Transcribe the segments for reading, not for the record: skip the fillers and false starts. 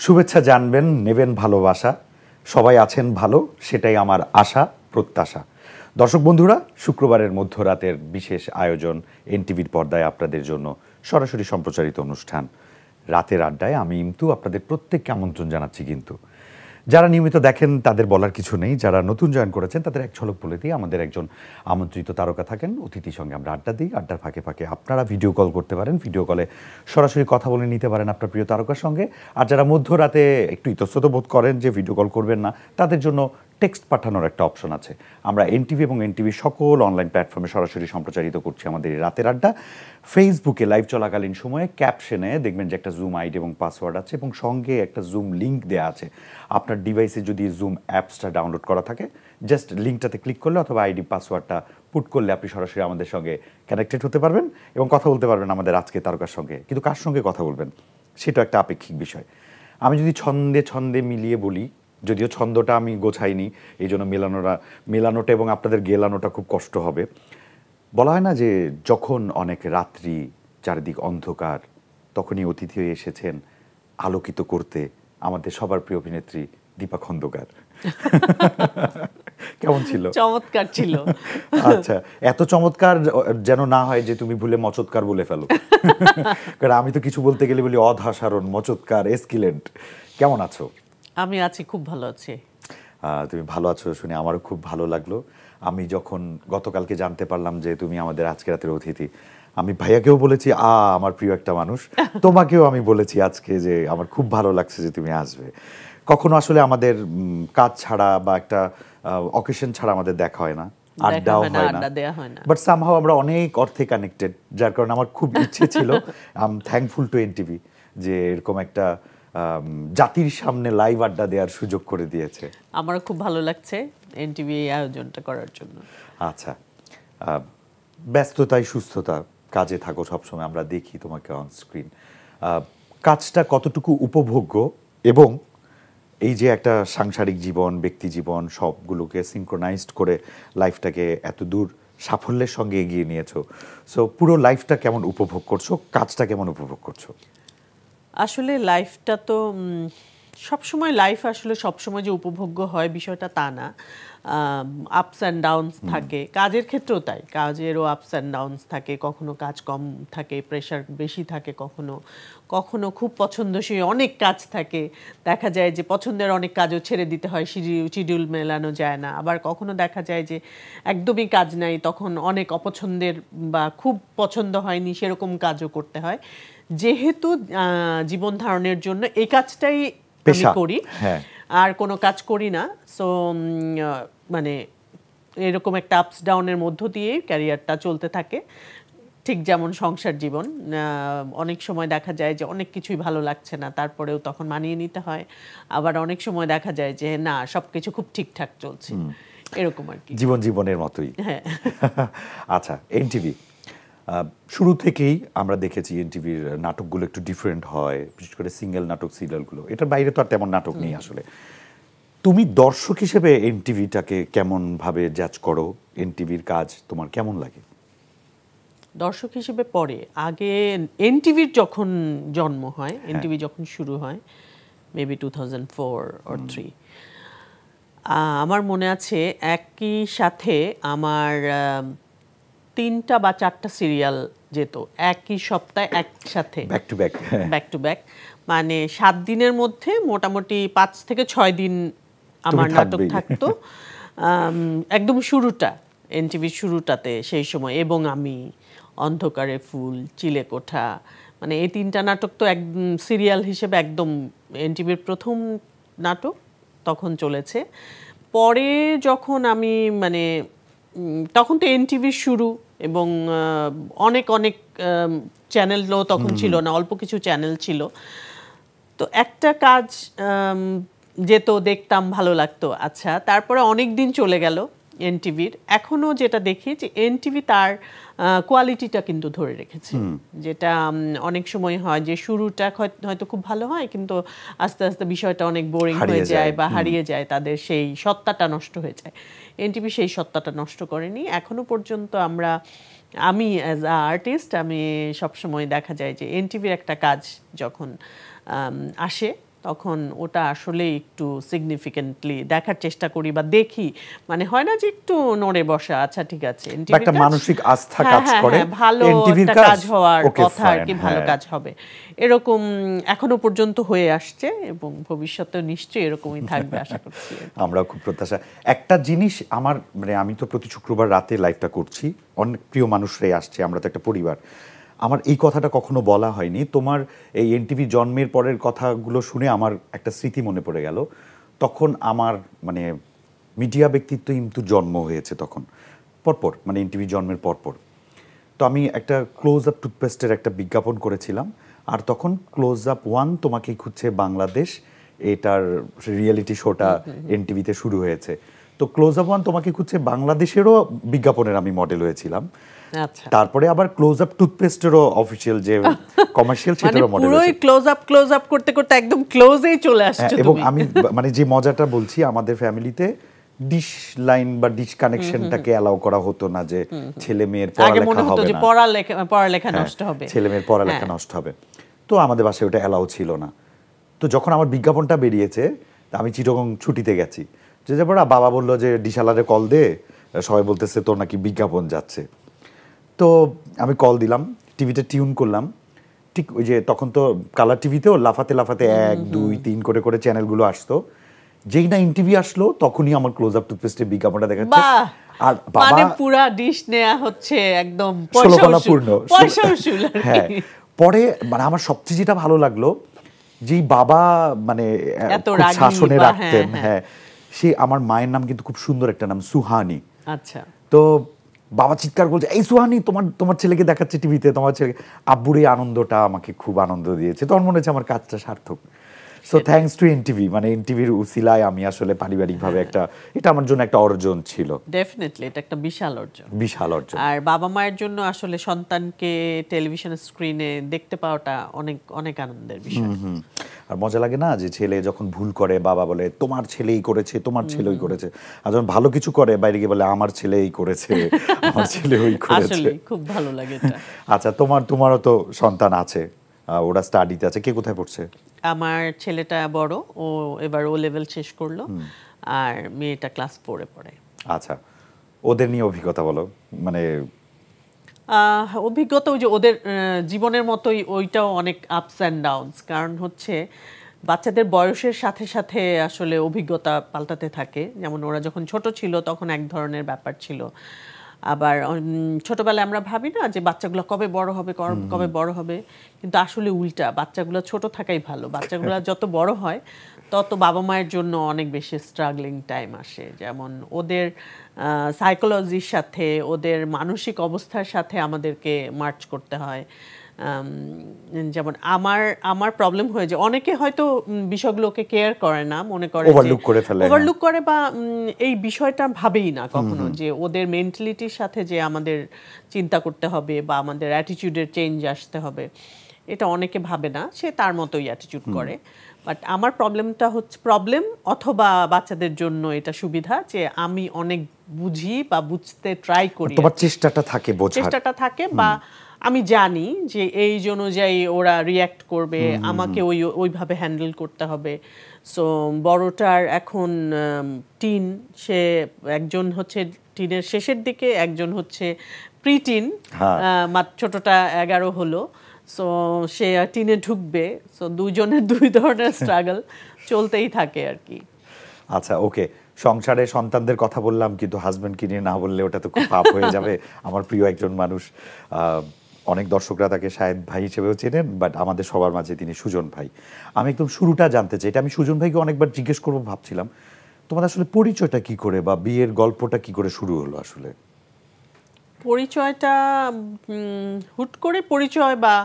শুভেচ্ছা জানবেন, নেবেন ভালোবাসা। সবাই আছেন ভালো, সেটাই আমার আশা প্রত্যাশা। দর্শক বন্ধুরা, শুক্রবারের মধ্যরাতের বিশেষ আয়োজন এনটিভির পর্দায় আপনাদের জন্য সরাসরি সম্প্রচারিত অনুষ্ঠান রাতের আড্ডায় আমি ইমতু আপনাদের প্রত্যেককে আমন্ত্রণ জানাচ্ছি। কিন্তু যারা নিয়মিত দেখেন তাদের বলার কিছু নেই, যারা নতুন জয়েন করেছেন তাদের এক ঝলক বলে দিই, আমাদের একজন আমন্ত্রিত তারকা থাকেন, অতিথির সঙ্গে আমরা আড্ডা দিই। আড্ডার ফাঁকে ফাঁকে আপনারা ভিডিও কল করতে পারেন, ভিডিও কলে সরাসরি কথা বলে নিতে পারেন আপনার প্রিয় তারকার সঙ্গে। আর যারা মধ্যরাতে একটু ইতস্তত বোধ করেন যে ভিডিও কল করবেন না, তাদের জন্য টেক্সট পাঠানোর একটা অপশন আছে। আমরা এনটিভি এবং এনটিভির সকল অনলাইন প্ল্যাটফর্মে সরাসরি সম্প্রচারিত করছি আমাদের এই রাতের আড্ডা। ফেসবুকে লাইভ চলাকালীন সময়ে ক্যাপশনে দেখবেন যে একটা জুম আইডি এবং পাসওয়ার্ড আছে এবং সঙ্গে একটা জুম লিঙ্ক দেওয়া আছে। আপনার ডিভাইসে যদি জুম অ্যাপসটা ডাউনলোড করা থাকে, জাস্ট লিঙ্কটাতে ক্লিক করলে অথবা আইডি পাসওয়ার্ডটা পুট করলে আপনি সরাসরি আমাদের সঙ্গে কানেক্টেড হতে পারবেন এবং কথা বলতে পারবেন আমাদের আজকে তারকার সঙ্গে। কিন্তু কার সঙ্গে কথা বলবেন সেটা একটা আপেক্ষিক বিষয়। আমি যদি ছন্দে ছন্দে মিলিয়ে বলি, যদিও ছন্দটা আমি গোছাইনি, এই জন্য মেলানোটা এবং আপনাদের গেলানোটা খুব কষ্ট হবে। বলা হয় না যে যখন অনেক রাত্রি, চারিদিক অন্ধকার, তখনই অতিথি হয়ে এসেছেন আলোকিত করতে আমাদের সবার প্রিয় অভিনেত্রী দীপা খন্দকার। কেমন ছিল? চমৎকার ছিল। আচ্ছা, এত চমৎকার যেন না হয় যে তুমি ভুলে মচৎকার বলে ফেলো। কারণ আমি তো কিছু বলতে গেলে বলি অধাসারণ, মচৎকার, এসকিলেন্ট। কেমন আছো? আমি আছি, খুব ভালো আছি। তুমি ভালো আছো শুনে আমারও খুব ভালো লাগলো। আমি যখন গতকালকে জানতে পারলাম যে তুমি আমাদের আজকে রাতের অতিথি, আমি ভাইয়াকেও বলেছি আমার প্রিয় একটা মানুষ, তোমাকেও আমি বলেছি আজকে যে আমার খুব ভালো লাগছে যে তুমি আসবে। কখনো আসলে আমাদের কাজ ছাড়া বা একটা অকেশন ছাড়া আমাদের দেখা হয় না, আড্ডাও হয় না, বাট সামহাও আমরা অনেক অর্থে কানেক্টেড, যার কারণে আমার খুব ইচ্ছে ছিল, I am thankful to NTV যে এরকম একটা জাতির সামনে লাইভ আড্ডা দেওয়ার সুযোগ করে দিয়েছে। আমারও খুব ভালো লাগছে এনটিভি এই আয়োজনটা করার জন্য। আচ্ছা, ব্যস্ততায় সুস্থতা, কাজে থাকো সবসময়, আমরা দেখি তোমাকে অন স্ক্রিন। কাজটা কতটুকু উপভোগ্য এবং এই যে একটা সাংসারিক জীবন, ব্যক্তি জীবন, সবগুলোকে সিনক্রোনাইজড করে লাইফটাকে এত দূর সাফল্যের সঙ্গে এগিয়ে নিয়েছো, সো পুরো লাইফটা কেমন উপভোগ করছো, কাজটা কেমন উপভোগ করছো? আসলে লাইফটা তো সবসময় লাইফ আসলে সবসময় যে উপভোগ্য হয় বিষয়টা তা না। আপস অ্যান্ড ডাউনস থাকে, কাজের ক্ষেত্রেও তাই, কাজেরও আপস অ্যান্ড ডাউনস থাকে। কখনো কাজ কম থাকে, প্রেশার বেশি থাকে, কখনো কখনো খুব পছন্দসই অনেক কাজ থাকে, দেখা যায় যে পছন্দের অনেক কাজও ছেড়ে দিতে হয়, শিডিউল মেলানো যায় না। আবার কখনো দেখা যায় যে একদমই কাজ নাই, তখন অনেক অপছন্দের বা খুব পছন্দ হয়নি সেরকম কাজও করতে হয়। যেহেতু জীবন ধারণের জন্য এই কাজটাই আমি করি, আর কোনো কাজ করি না, সো মানে এরকম একটা আপস ডাউনের মধ্য দিয়ে ক্যারিয়ারটা চলতে থাকে। ঠিক যেমন সংসার জীবন, অনেক সময় দেখা যায় যে অনেক কিছুই ভালো লাগছে না, তারপরেও তখন মানিয়ে নিতে হয়। আবার অনেক সময় দেখা যায় যে না, সবকিছু খুব ঠিকঠাক চলছে, এরকম আর কি, জীবনের মতোই। হ্যাঁ। আচ্ছা, এনটিভি শুরু থেকেই আমরা দেখেছি এনটিভির নাটকগুলো একটু ডিফারেন্ট হয়, বিশেষ করে সিঙ্গেল নাটক, সিরিয়ালগুলো। এটার বাইরে তো আর তেমন নাটক নেই আসলে। তুমি দর্শক হিসেবে এনটিভিটাকে কেমনভাবে জাজ করো? এনটিভির কাজ তোমার কেমন লাগে? দর্শক হিসেবে পরে, আগে এনটিভির যখন জন্ম হয়, এনটিভি যখন শুরু হয়, মেবি 2004 or 3, আমার মনে আছে একই সাথে আমার 3টা বা 4টা সিরিয়াল যেত একই সপ্তাহে একসাথে, ব্যাক টু ব্যাক। মানে 7 দিনের মধ্যে মোটামুটি 5 থেকে 6 দিন আমার নাটক থাকতো। একদম শুরুটা, এনটিভির শুরুটাতে সেই সময়, এবং আমি, অন্ধকারে ফুল, চিলেকোঠা, মানে এই 3টা নাটক তো এক সিরিয়াল হিসেবে একদম এনটিভির প্রথম নাটক তখন চলেছে। পরে যখন আমি মানে তখন তো এনটিভির শুরু, এবং অনেক অনেক চ্যানেলও তখন ছিল না, অল্প কিছু চ্যানেল ছিল। তো একটা কাজ যেত, দেখতাম, ভালো লাগতো। আচ্ছা, তারপরে অনেক দিন চলে গেল এনটিভির। এখনও যেটা দেখি যে এনটিভি তার কোয়ালিটিটা কিন্তু ধরে রেখেছে, যেটা অনেক সময় হয় যে শুরুটা হয়তো খুব ভালো হয়, কিন্তু আস্তে আস্তে বিষয়টা অনেক বোরিং হয়ে যায় বা হারিয়ে যায়, তাদের সেই সত্তাটা নষ্ট হয়ে যায়। এনটিভি সেই সত্তাটা নষ্ট করেনি এখনো পর্যন্ত। আমি অ্যাজ আ আর্টিস্ট, আমি সবসময় দেখা যায় যে এনটিভির একটা কাজ যখন আসে, তখন ওটা আসলে একটু সিগনিফিকেন্টলি দেখার চেষ্টা করি বা দেখি, মানে হয় না যে একটু নড়ে বসা, আচ্ছা ঠিক আছে বা একটা মানসিক আস্থা কাজ করে ভালো এনটিভির একটা কাজ হওয়ার কথা আর কি, ভালো হ্যাঁ। কাজ হবে, এরকম এখনো পর্যন্ত হয়ে আসছে এবং ভবিষ্যতে নিশ্চয়ই এরকমই থাকবে আশা করছি। আমরাও খুব প্রত্যাশা। একটা জিনিস আমার মানে আমি তো প্রতি শুক্রবার রাতে লাইভটা করছি, অনেক প্রিয় মানুষরাই আসছে, আমরা তো একটা পরিবার। আমার এই কথাটা কখনো বলা হয়নি, তোমার এই এনটিভি জন্মের পরের কথাগুলো শুনে আমার একটা স্মৃতি মনে পড়ে গেল। তখন আমার মানে মিডিয়া ব্যক্তিত্ব কিন্তু জন্ম হয়েছে তখন পরপর, মানে এনটিভি জন্মের পরপর। তো আমি একটা ক্লোজ আপ টুথপেস্টের একটা বিজ্ঞাপন করেছিলাম, আর তখন ক্লোজ আপ 1 তোমাকেই খুঁজছে বাংলাদেশ, এটার রিয়েলিটি শোটা এনটিভিতে শুরু হয়েছে। তো ক্লোজ আপ 1 তোমাকে খুঁজছে বাংলাদেশেরও বিজ্ঞাপনের আমি মডেল হয়েছিলাম। আচ্ছা, তারপরে আবার ক্লোজ আপ টুথপেস্টেরও অফিশিয়াল যে কমার্শিয়াল সেটারও মডেল পুরোই হয়েছে। ক্লোজ আপ করতে করতে একদম ক্লোজেই চলে আসছে এবং তুমি। আমি মানে যে মজাটা বলছি, আমাদের ফ্যামিলিতে ডিশ লাইন বা ডিশ কানেকশনটাকে অ্যালাউ করা হতো না, যে ছেলে মেয়ের পড়ালেখা হবে না, পড়ালেখা নষ্ট হবে, ছেলে মেয়ের পড়ালেখা নষ্ট হবে। তো আমাদের বাসায় ওটা অ্যালাউ ছিল না। তো যখন আমার বিজ্ঞাপনটা বেরিয়েছে, আমি চিটাগং ছুটিতে গেছি, যে যাবার বাবা বললো যে ডিশালারে কল দে, সবাই বলতেছে তোর নাকি বিজ্ঞাপন যাচ্ছে। তো আমি কল দিলাম, টিভিটা টিউন করলাম, ঠিক ওই যে তখন তো কালার টিভিতেও লাফাতে লাফাতে 1 2 3 করে করে চ্যানেলগুলো আসতো। যেই না এনটিভি আসলো তখনই আমার ক্লোজ আপ টুথপেস্টের বিজ্ঞাপনটা দেখাচ্ছে। আর বাবা মানে পুরা ডিশ নেয়া হচ্ছে একদম ষোলকলাপূর্ণ। পয়সা উসুল আর কি। হ্যাঁ, পরে মানে আমার সবচেয়ে যেটা ভালো লাগলো, যেই বাবা মানে এত খুব রাগী শাসনে বা রাখতেন, হ্যাঁ, সে আমার মায়ের নাম কিন্তু খুব সুন্দর একটা নাম, সুহানি। আচ্ছা, তো বাবা চিৎকার করছে, এই সুহানি তোমার ছেলেকে দেখাচ্ছে টিভিতে, তোমার ছেলেকে। আব্বুর এই আনন্দটা আমাকে খুব আনন্দ দিয়েছে, তখন মনে হচ্ছে আমার কাজটা সার্থক। সো থ্যাঙ্কস টু এনটিভি, মানে এনটিভির উসিলায় আমি আসলে পারিবারিকভাবে একটা, এটা আমার জন্য একটা অর্জন ছিল। ডেফিনেটলি এটা একটা বিশাল অর্জন, বিশাল অর্জন। আর বাবা মায়ের জন্য আসলে সন্তানকে টেলিভিশন স্ক্রিনে দেখতে পাওয়াটা অনেক অনেক আনন্দের বিষয়। আর মজা লাগে না যে ছেলে যখন ভুল করে বাবা বলে তোমার ছেলেই করেছে, তোমার ছেলেই করেছে, আর যখন ভালো কিছু করে বাইরে গিয়ে বলে আমার ছেলেই করেছে, আমার ছেলে ওই করেছে। আসলে খুব ভালো লাগে এটা। আচ্ছা, তোমারও তো সন্তান আছে, ওরা স্টাডিতে আছে, কে কোথায় পড়ছে? আমার ছেলেটা বড়, ও এবার ও লেভেল শেষ করলো, আর মেয়েটা ক্লাস 4-এ পড়ে। আচ্ছা, ওদের নিয়ে অভিজ্ঞতা বলো। মানে অভিজ্ঞতা ওই যে ওদের জীবনের মতোই, ওইটাও অনেক আপস অ্যান্ড ডাউনস, কারণ হচ্ছে বাচ্চাদের বয়সের সাথে সাথে আসলে অভিজ্ঞতা পাল্টাতে থাকে। যেমন ওরা যখন ছোট ছিল তখন এক ধরনের ব্যাপার ছিল, আবার ছোটবেলায় আমরা ভাবি না যে বাচ্চাগুলো কবে বড় হবে, কবে বড় হবে, কিন্তু আসলে উল্টা, বাচ্চাগুলো ছোট থাকাই ভালো। বাচ্চাগুলো যত বড় হয় তত বাবা মায়ের জন্য অনেক বেশি স্ট্রাগলিং টাইম আসে। যেমন ওদের সাইকোলজির সাথে, ওদের মানসিক অবস্থার সাথে আমাদেরকে মার্চ করতে হয়। যেমন আমার প্রবলেম হয়ে যায়, অনেকে হয়তো বিষয়গুলোকে কেয়ার করে না, মনে করে ওভারলুক করে বা এই বিষয়টা ভাবেই না কখনো যে ওদের মেন্টালিটির সাথে যে আমাদের চিন্তা করতে হবে বা আমাদের অ্যাটিটিউডের চেঞ্জ আসতে হবে, এটা অনেকে ভাবে না, সে তার মতোই অ্যাটিটিউড করে। বাট আমার প্রবলেমটা হচ্ছে, প্রবলেম অথবা বাচ্চাদের জন্য এটা সুবিধা যে আমি অনেক বুঝি বা বুঝতে ট্রাই করি, তোমার চেষ্টাটা থাকে, চেষ্টাটা থাকে, বা আমি জানি যে এই অনুযায়ী ওরা রিয়্যাক্ট করবে, আমাকে ওইভাবে হ্যান্ডেল করতে হবে। সো বড়টার এখন টিন, সে একজন হচ্ছে টিনের শেষের দিকে, একজন হচ্ছে প্রি টিন, ছোটটা 11 হলো। সো সে টিনে ঢুকবে। সো দুজনের দুই ধরনের স্ট্রাগল চলতেই থাকে আর কি। আচ্ছা, ওকে, সংসারে সন্তানদের কথা বললাম, কিন্তু হাজবেন্ডকে নিয়ে না বললে ওটা তো খুব পাপ হয়ে যাবে। আমার প্রিয় একজন মানুষ, অনেক দর্শকরা তাকে শাহেদ ভাই হিসেবেও চেনেন, বাট আমাদের সবার মাঝে তিনি সুজন ভাই। আমি একদম শুরুটা জানতে চাই, এটা আমি সুজন ভাইকে অনেকবার জিজ্ঞেস করবো ভাবছিলাম, তোমাদের আসলে পরিচয়টা কি করে বা বিয়ের গল্পটা কি করে শুরু হলো? আসলে পরিচয়টা হুট করে পরিচয়, বা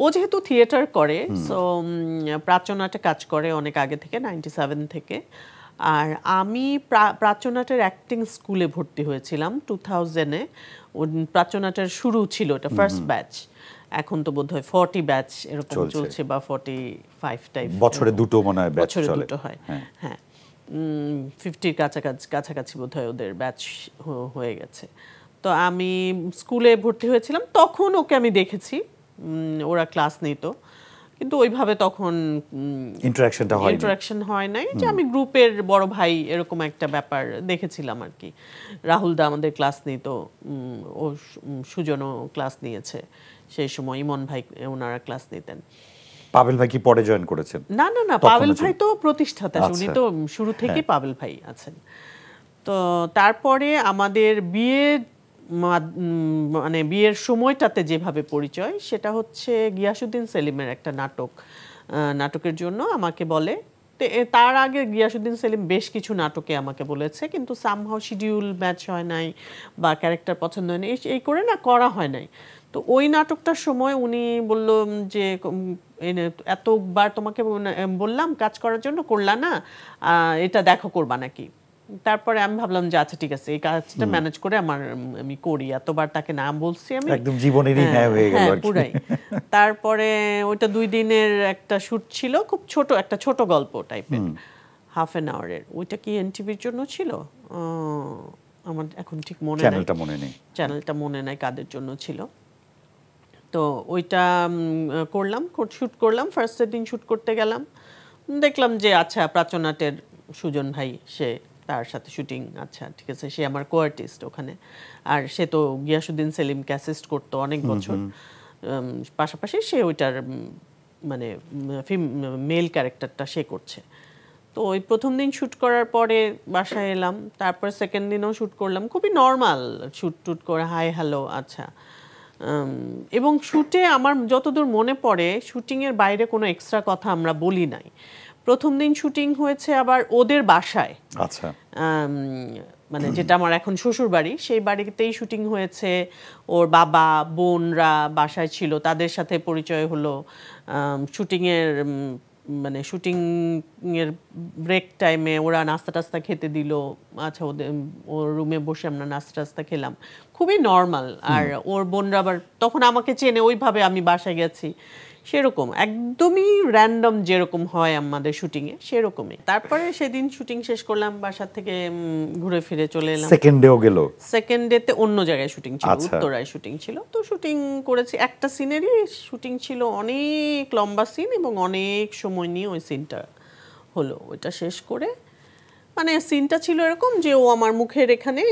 ও যেহেতু থিয়েটার করে, সো প্রাচ্যনাটে কাজ করে অনেক আগে থেকে, 97 থেকে। আর আমি প্রাচ্যনাটের অ্যাক্টিং স্কুলে ভর্তি হয়েছিলাম 2000-এ। প্রাচ্যনাটের শুরু ছিল, এটা ফার্স্ট ব্যাচ। এখন তো বোধহয় 40 ব্যাচ এরকম চলছে, বা 45 টাইপ, বছরে দুটো মনে হয় ব্যাচ চলে। দুটো হয়, হ্যাঁ 50-র কাছাকাছি বোধহয় ওদের ব্যাচ হয়ে গেছে। তো আমি স্কুলে ভর্তি হয়েছিলাম, তখন ওকে আমি দেখেছি, ওরা ক্লাস নিত, কিন্তু ওইভাবে তখন ইন্টারাকশন হয় নাই, যে আমি গ্রুপের বড় ভাই এরকম একটা ব্যাপার দেখেছিলাম আর কি। রাহুল দা আমাদের ক্লাস নিত, ও সুজনও ক্লাস নিয়েছে সেই সময়, ইমন ভাই ওনারা ক্লাস নিতেন। পাভেল ভাই কি পরে জয়েন করেছেন? না না না, পাভেল ভাই তো প্রতিষ্ঠাতা, উনি তো শুরু থেকে পাভেল ভাই আছেন। তো তারপরে আমাদের মানে বিয়ের সময়টাতে যেভাবে পরিচয়, সেটা হচ্ছে গিয়াসউদ্দিন সেলিমের একটা নাটকের জন্য আমাকে বলে। তার আগে গিয়াসউদ্দিন সেলিম বেশ কিছু নাটকে আমাকে বলেছে, কিন্তু সামহাও শিডিউল ম্যাচ হয় নাই বা ক্যারেক্টার পছন্দ হয় নাই, এই করে না করা হয় নাই। তো ওই নাটকটার সময় উনি বলল যে এতবার তোমাকে বললাম কাজ করার জন্য, করলা না, এটা দেখো করবা নাকি। তারপরে আমি ভাবলাম যে আচ্ছা ঠিক আছে, এই কাজটা ম্যানেজ করে আমি করি, এতবার তাকে না বলছি আমি, একদম জীবনেরই ন্যায় হয়ে গেল আর কি। পুরাই। তারপরে ওইটা 2 দিনের একটা শুট ছিল, খুব ছোট একটা ছোট গল্প টাইপের, হাফ অ্যান আওয়ারের। ওইটা কি এনটিভির জন্য ছিল, আমার এখন ঠিক মনে নেই, চ্যানেলটা মনে নাই কাদের জন্য ছিল। তো ওইটা শুট করলাম, ফার্স্টের দিন শুট করতে গেলাম, দেখলাম যে আচ্ছা প্রাচ্যনাটের সুজন ভাই, সে তার সাথে শুটিং, আচ্ছা ঠিক আছে, সে আমার কো-আর্টিস্ট ওখানে। আর সে তো গিয়াসউদ্দিন সেলিমকে অ্যাসিস্ট করতো অনেক বছর, পাশাপাশি সে ওইটার মানে মেল ক্যারেক্টারটা সে করছে। তো ওই প্রথম দিন শ্যুট করার পরে বাসায় এলাম, তারপর সেকেন্ড দিনও শ্যুট করলাম, খুবই নর্মাল শ্যুট করে হাই হ্যালো আচ্ছা। এবং শ্যুটে আমার যতদূর মনে পড়ে, শুটিংয়ের বাইরে কোনো এক্সট্রা কথা আমরা বলি নাই। প্রথম দিন শুটিং হয়েছে আবার ওদের বাসায়, আচ্ছা, মানে যেটা আমার এখন শ্বশুর বাড়ি, সেই বাড়িতেই শুটিং হয়েছে। ওর বাবা বোনরা বাসায় ছিল, তাদের সাথে পরিচয় হলো। শুটিংয়ের মানে শুটিংয়ের ব্রেক টাইমে ওরা নাস্তা টাস্তা খেতে দিল, আচ্ছা ওর রুমে বসে আমরা নাস্তা টাস্তা খেলাম, খুবই নর্মাল। আর ওর বোনরা আবার তখন আমাকে চেনে, ওইভাবে আমি বাসায় গেছি, সেরকম একদমই র্যান্ডম যেরকম হয় আমাদের শুটিংয়ে সেরকমই। তারপরে সেদিন শুটিং শেষ করলাম, বাসা থেকে ঘুরে ফিরে চলে এলাম। সেকেন্ড ডেও গেল, সেকেন্ড ডেতে অন্য জায়গায় শুটিং ছিল, উত্তরায় শুটিং ছিল। তো শুটিং করেছি, একটা সিনেরই শুটিং ছিল, অনেক লম্বা সিন এবং অনেক সময় নিয়ে ওই সিনটা হলো। ওইটা শেষ করে মানে সিনটা ছিল এরকম যে ও আমার মুখের এখানে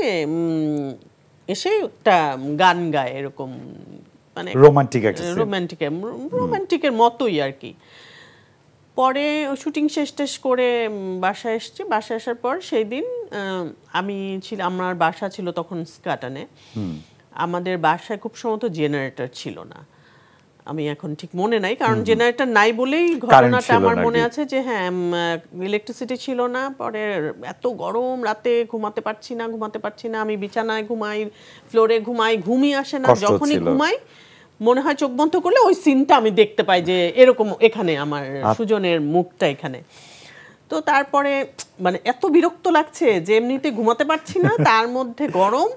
এসে একটা গান গায়, এরকম মানে রোমান্টিকের মতোই আর কি। পরে শুটিং শেষ করে বাসায় এসেছি। বাসায় আসার পর সেই দিন আমার বাসা ছিল তখন স্কাটানে। আমাদের বাসায় খুব সম্ভবত জেনারেটর ছিল না, আমি এখন ঠিক মনে নাই, কারণ জেনারেটর নাই বলেই ঘটনাটা আমার মনে আছে যে হ্যাঁ ইলেকট্রিসিটি ছিল না। পরে এত গরম, রাতে ঘুমাতে পারছি না, আমি বিছানায় ঘুমাই, ফ্লোরে ঘুমাই, ঘুমই আসে না। যখনই ঘুমাই মনে হয় চোখ বন্ধ করলে ওই সিনটা আমি দেখতে পাই যে এরকম এখানে আমার সুজনের মুখটা এখানে। তো তারপরে মানে এত বিরক্ত লাগছে যে এমনিতে ঘুমাতে পারছি না, তার মধ্যে গরম,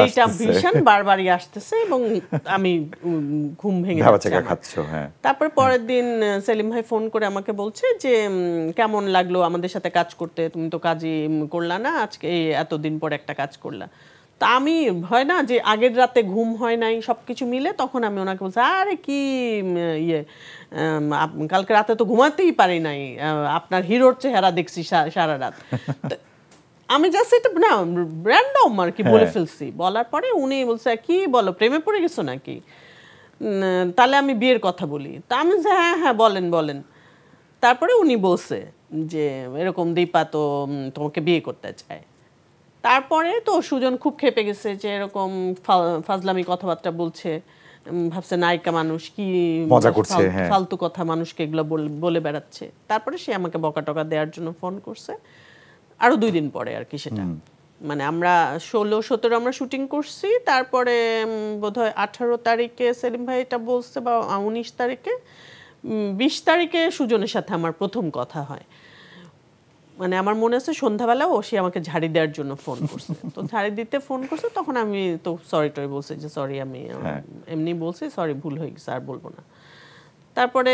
এইটা ভীষণ বারবারই আসতেছে এবং আমি ঘুম ভেঙে যাচ্ছে। তারপর পরের দিন সেলিম ভাই ফোন করে আমাকে বলছে যে কেমন লাগলো আমাদের সাথে কাজ করতে, তুমি তো কাজই করলা না, আজকে এতদিন পর একটা কাজ করলা। তা আমি হয় না যে আগের রাতে ঘুম হয় নাই সবকিছু মিলে, তখন আমি ওনাকে বলছি আরে কি কালকে রাতে তো ঘুমাতেই পারি নাই, আপনার হিরোর চেহারা দেখছি সারা রাত। আমি জাস্ট এটা না র্যান্ডম আর কি বলে ফেলছি। বলার পরে উনি বলছে কি বলো, প্রেমে পড়ে গেছো নাকি, তাহলে আমি বিয়ের কথা বলি। তা আমি হ্যাঁ হ্যাঁ বলেন। তারপরে উনি বলছে যে এরকম দীপা তো তোমাকে বিয়ে করতে চায়। তারপরে তো সুজন খুব খেপে গেছে যে এরকম ফাজলামি কথাবার্তা বলছে, ভাবছে নায়িকা মানুষ কি মজা করছে, ফালতু কথা মানুষকে এগুলো বলে বেড়াচ্ছে। তারপরে সে আমাকে বকাটকা দেওয়ার জন্য ফোন করছে আরো 2 দিন পরে আর কি। সেটা মানে আমরা 16-17 আমরা শুটিং করছি, তারপরে বোধহয় 18 তারিখে সেলিম ভাই এটা বলছে বা 19 তারিখে, 20 তারিখে সুজনের সাথে আমার প্রথম কথা হয়। মানে আমার মনে আছে সন্ধ্যাবেলা সে আমাকে ঝাড়ি দেওয়ার জন্য ফোন করছে। তো ঝাড়ি দিতে ফোন করছে, তখন আমি তো সরি বলছি যে সরি, আমি এমনি বলছি, সরি ভুল হয়ে গেছে, আর বলবো না। তারপরে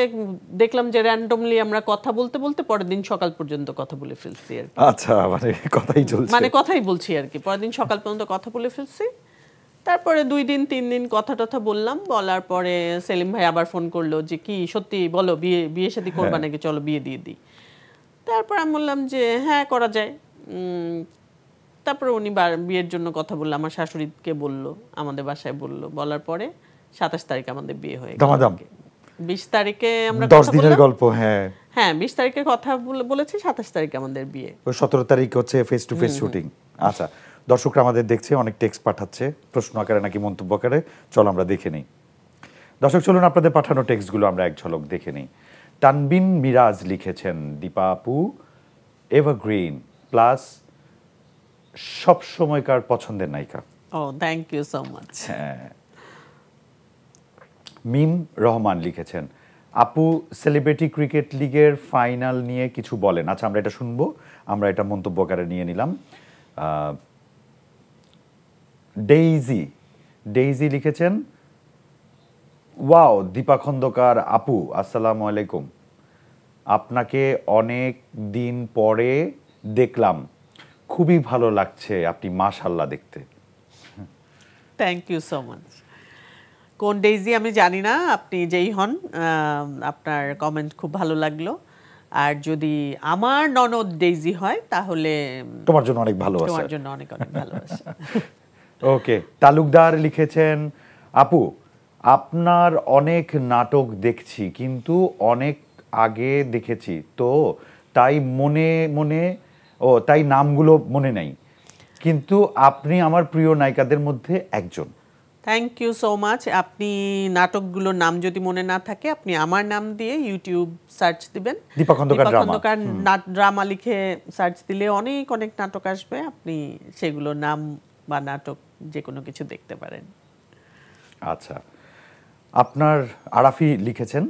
দেখলাম যে র্যান্ডমলি আমরা কথা বলতে পরের দিন সকাল পর্যন্ত কথা বলে ফেলছি আর কি। আচ্ছা, মানে কথাই চলছে, মানে কথাই বলছি আর কি, পরের দিন সকাল পর্যন্ত কথা বলে ফেলছি। তারপরে 2 দিন 3 দিন কথা টথা বললাম, বলার পরে সেলিম ভাই আবার ফোন করলো যে কি সত্যি বলো বিয়ে শাদী করবা নাকি, চলো বিয়ে দিয়ে দিই। তারপর আমি বললাম যে হ্যাঁ করা যায়। তারপরে উনি বিয়ের জন্য কথা বললো, আমার শাশুড়িকে বললো, আমাদের বাসায় বললো, বলার পরে 27 তারিখে আমাদের বিয়ে হয়ে গেল। 20 তারিখে আমরা 10 দিনের গল্প। হ্যাঁ 20 তারিখে কথা বলেছি, 27 তারিখে আমাদের বিয়ে। 17 তারিখ হচ্ছে ফেস টু ফেস শুটিং। আচ্ছা, দর্শকরা আমাদের দেখছে, অনেক টেক্সট পাঠাচ্ছে প্রশ্ন আকারে নাকি মন্তব্য আকারে, চলো আমরা দেখে নিই। দর্শক চলুন আপনাদের পাঠানো টেক্সটগুলো আমরা এক ঝলক দেখে নিই। তানবিন মিরাজ লিখেছেন, দীপা আপু এভারগ্রিন প্লাস সব সময়কার পছন্দের নায়িকা। ও থ্যাংক ইউ সো মাচ। হ্যাঁ। মিম রহমান লিখেছেন, আপু সেলিব্রিটি ক্রিকেট লিগের ফাইনাল নিয়ে কিছু বলেন। আচ্ছা, আমরা এটা শুনবো, আমরা এটা মন্তব্য আকারে নিয়ে নিলাম। ডেইজি লিখেছেন, ওয়াও দীপা খন্দকার আপু আসসালামু আলাইকুম, আপনাকে অনেক দিন পরে দেখলাম, খুবই ভালো লাগছে, আপনি মাশাআল্লাহ দেখতে। Thank you so much. কোন ডেইজি আমি জানি না, আপনি যেই হন, আপনার কমেন্ট খুব ভালো লাগলো। আর যদি আমার ননদ ডেইজি হয় তাহলে তোমার জন্য অনেক ভালোবাসা। তোমার জন্য অনেক অনেক ভালোবাসা। ওকে, তালুকদার লিখেছেন, আপু আপনার অনেক নাটক দেখছি, কিন্তু অনেক আগে দেখেছি তো, তাই তাই নামগুলো মনে নাই, কিন্তু আপনি আমার প্রিয় নায়িকাদের মধ্যে একজন। Thank you so much. আপনি নাটকগুলোর নাম যদি মনে না থাকে, আপনি আমার নাম দিয়ে ইউটিউব সার্চ দিবেন, দীপা খন্দকার ড্রামা লিখে সার্চ দিলে অনেক অনেক নাটক আসবে, আপনি সেগুলো নাম বা নাটক যে কোনো কিছু দেখতে পারেন। আচ্ছা, আপনার আরাফি লিখেছেন,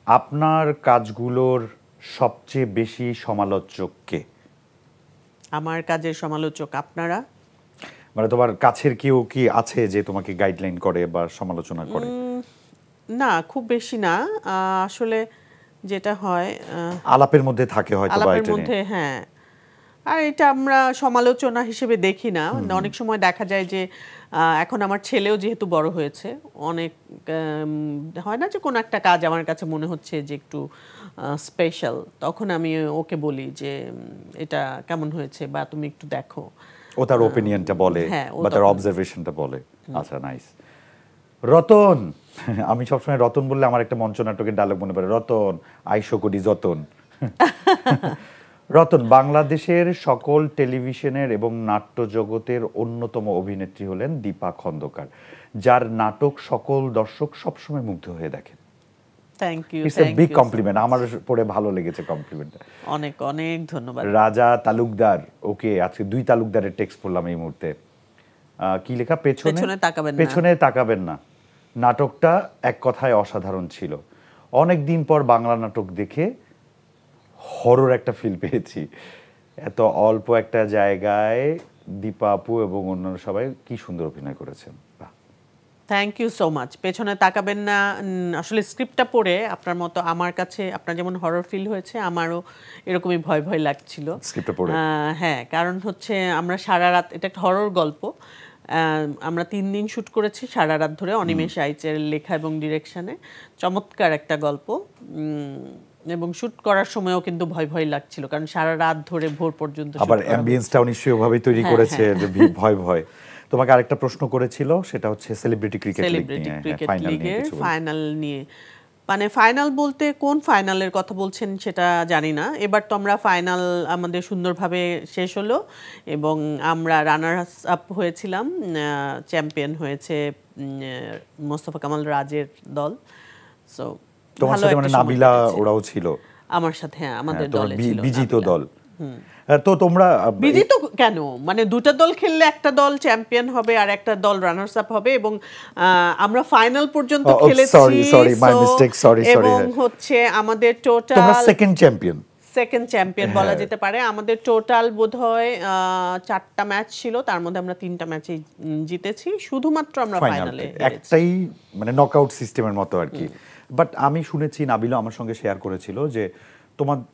আপনার কাজগুলোর সবচেয়ে বেশি সমালোচক কে? আমার কাজের সমালোচক আপনারা। মানে তোমার কাছের কেউ কি আছে যে তোমাকে গাইডলাইন করে বা সমালোচনা করে? না, খুব বেশি না। আসলে যেটা হয় আলাপের মধ্যে থাকে হয়তো, আলাপের মধ্যে, হ্যাঁ। আর এটা আমরা সমালোচনা হিসেবে দেখি না। অনেক সময় দেখা যায় যে এখন আমার ছেলেও যেহেতু বড় হয়েছে, অনেক হয় না যে কোনো একটা কাজ আমার কাছে মনে হচ্ছে যে একটু স্পেশাল, তখন আমি ওকে বলি যে এটা কেমন হয়েছে বা তুমি একটু দেখো। ও তার ওপিনিয়নটা বলে হ্যাঁ, বা তার অবজারভেশনটা বলে। আচ্ছা, নাইস। রতন, আমি সবসময় রতন বললে আমার একটা মঞ্চনাটকের ডায়লগ মনে পড়ে, রতন আইশো কোটি যতন। রতন, বাংলাদেশের সকল টেলিভিশনের এবং নাট্য জগতের অন্যতম অভিনেত্রী হলেন দীপা খন্দকার, যার নাটক সকল দর্শক সবসময় মুগ্ধ হয়ে দেখেন। Thank you. It's a big compliment, আমার পড়ে ভালো লেগেছে কমপ্লিমেন্টটা। অনেক অনেক ধন্যবাদ। রাজা তালুকদার, ওকে, আজকে 2 তালুকদারের টেক্সট পড়লাম এই মুহূর্তে। কি লেখা? পেছনে তাকাবেন না। নাটকটা এক কথায় অসাধারণ ছিল। অনেক দিন পর বাংলা নাটক দেখে হরর একটা ফিল পেয়েছি। এত অল্প একটা জায়গায় দীপা আপু এবং অন্যান্য সবাই কি সুন্দর অভিনয় করেছেন। Thank you so much. পেছনে তাকাবেন না, আসলে স্ক্রিপ্টটা পড়ে আপনার মতো আমার কাছে, আপনার যেমন হরর ফিল হয়েছে, আমারও এরকমই ভয় ভয় লাগছিল স্ক্রিপ্টটা পড়ে। হ্যাঁ, কারণ হচ্ছে আমরা সারা রাত, এটা একটা হরর গল্প, আমরা 3 দিন শ্যুট করেছি সারা রাত ধরে, অনিমেষ আইচের লেখা এবং ডিরেকশনে। চমৎকার একটা গল্প, এবং শ্যুট করার সময়ও কিন্তু ভয় ভয় লাগছিল, কারণ সারা রাত ধরে ভোর পর্যন্ত। আবার অ্যাম্বিয়েন্সটাও নিশ্চয়ই ওভাবেই তৈরি করেছে যে ভয় ভয়। তোমাকে আরেকটা প্রশ্ন করেছিল, সেটা হচ্ছে সেলিব্রিটি ক্রিকেট লিগের ফাইনাল নিয়ে। মানে ফাইনাল বলতে কোন ফাইনালের কথা বলছেন সেটা জানি না। এবার তো আমরা ফাইনাল আমাদের সুন্দরভাবে শেষ হলো এবং আমরা রানার্স আপ হয়েছিলাম, চ্যাম্পিয়ন হয়েছে মোস্তফা কামাল রাজের দল। সো তোমার সাথে মানে নাবিলা ওরাও ছিল আমার সাথে, হ্যাঁ, আমাদের দলে ছিল বিজিত দল। তো তোমরা বিজিত কেন, মানে দুটো দল খেললে একটা দল চ্যাম্পিয়ন হবে আর একটা দল রানার্স আপ হবে, এবং আমরা ফাইনাল পর্যন্ত খেলেছি। এবং হচ্ছে আমাদের টোটাল সেকেন্ড চ্যাম্পিয়ন বলা যেতে পারে। আমাদের টোটাল বোধহয় 4টা ম্যাচ ছিল, তার মধ্যে আমরা 3টা ম্যাচই জিতেছি, শুধুমাত্র আমরা ফাইনালে একটাই, মানে নকআউট সিস্টেমের মতো আর কি। বাট আমি শুনেছি, নাবিলা আমার সঙ্গে শেয়ার করেছিল যে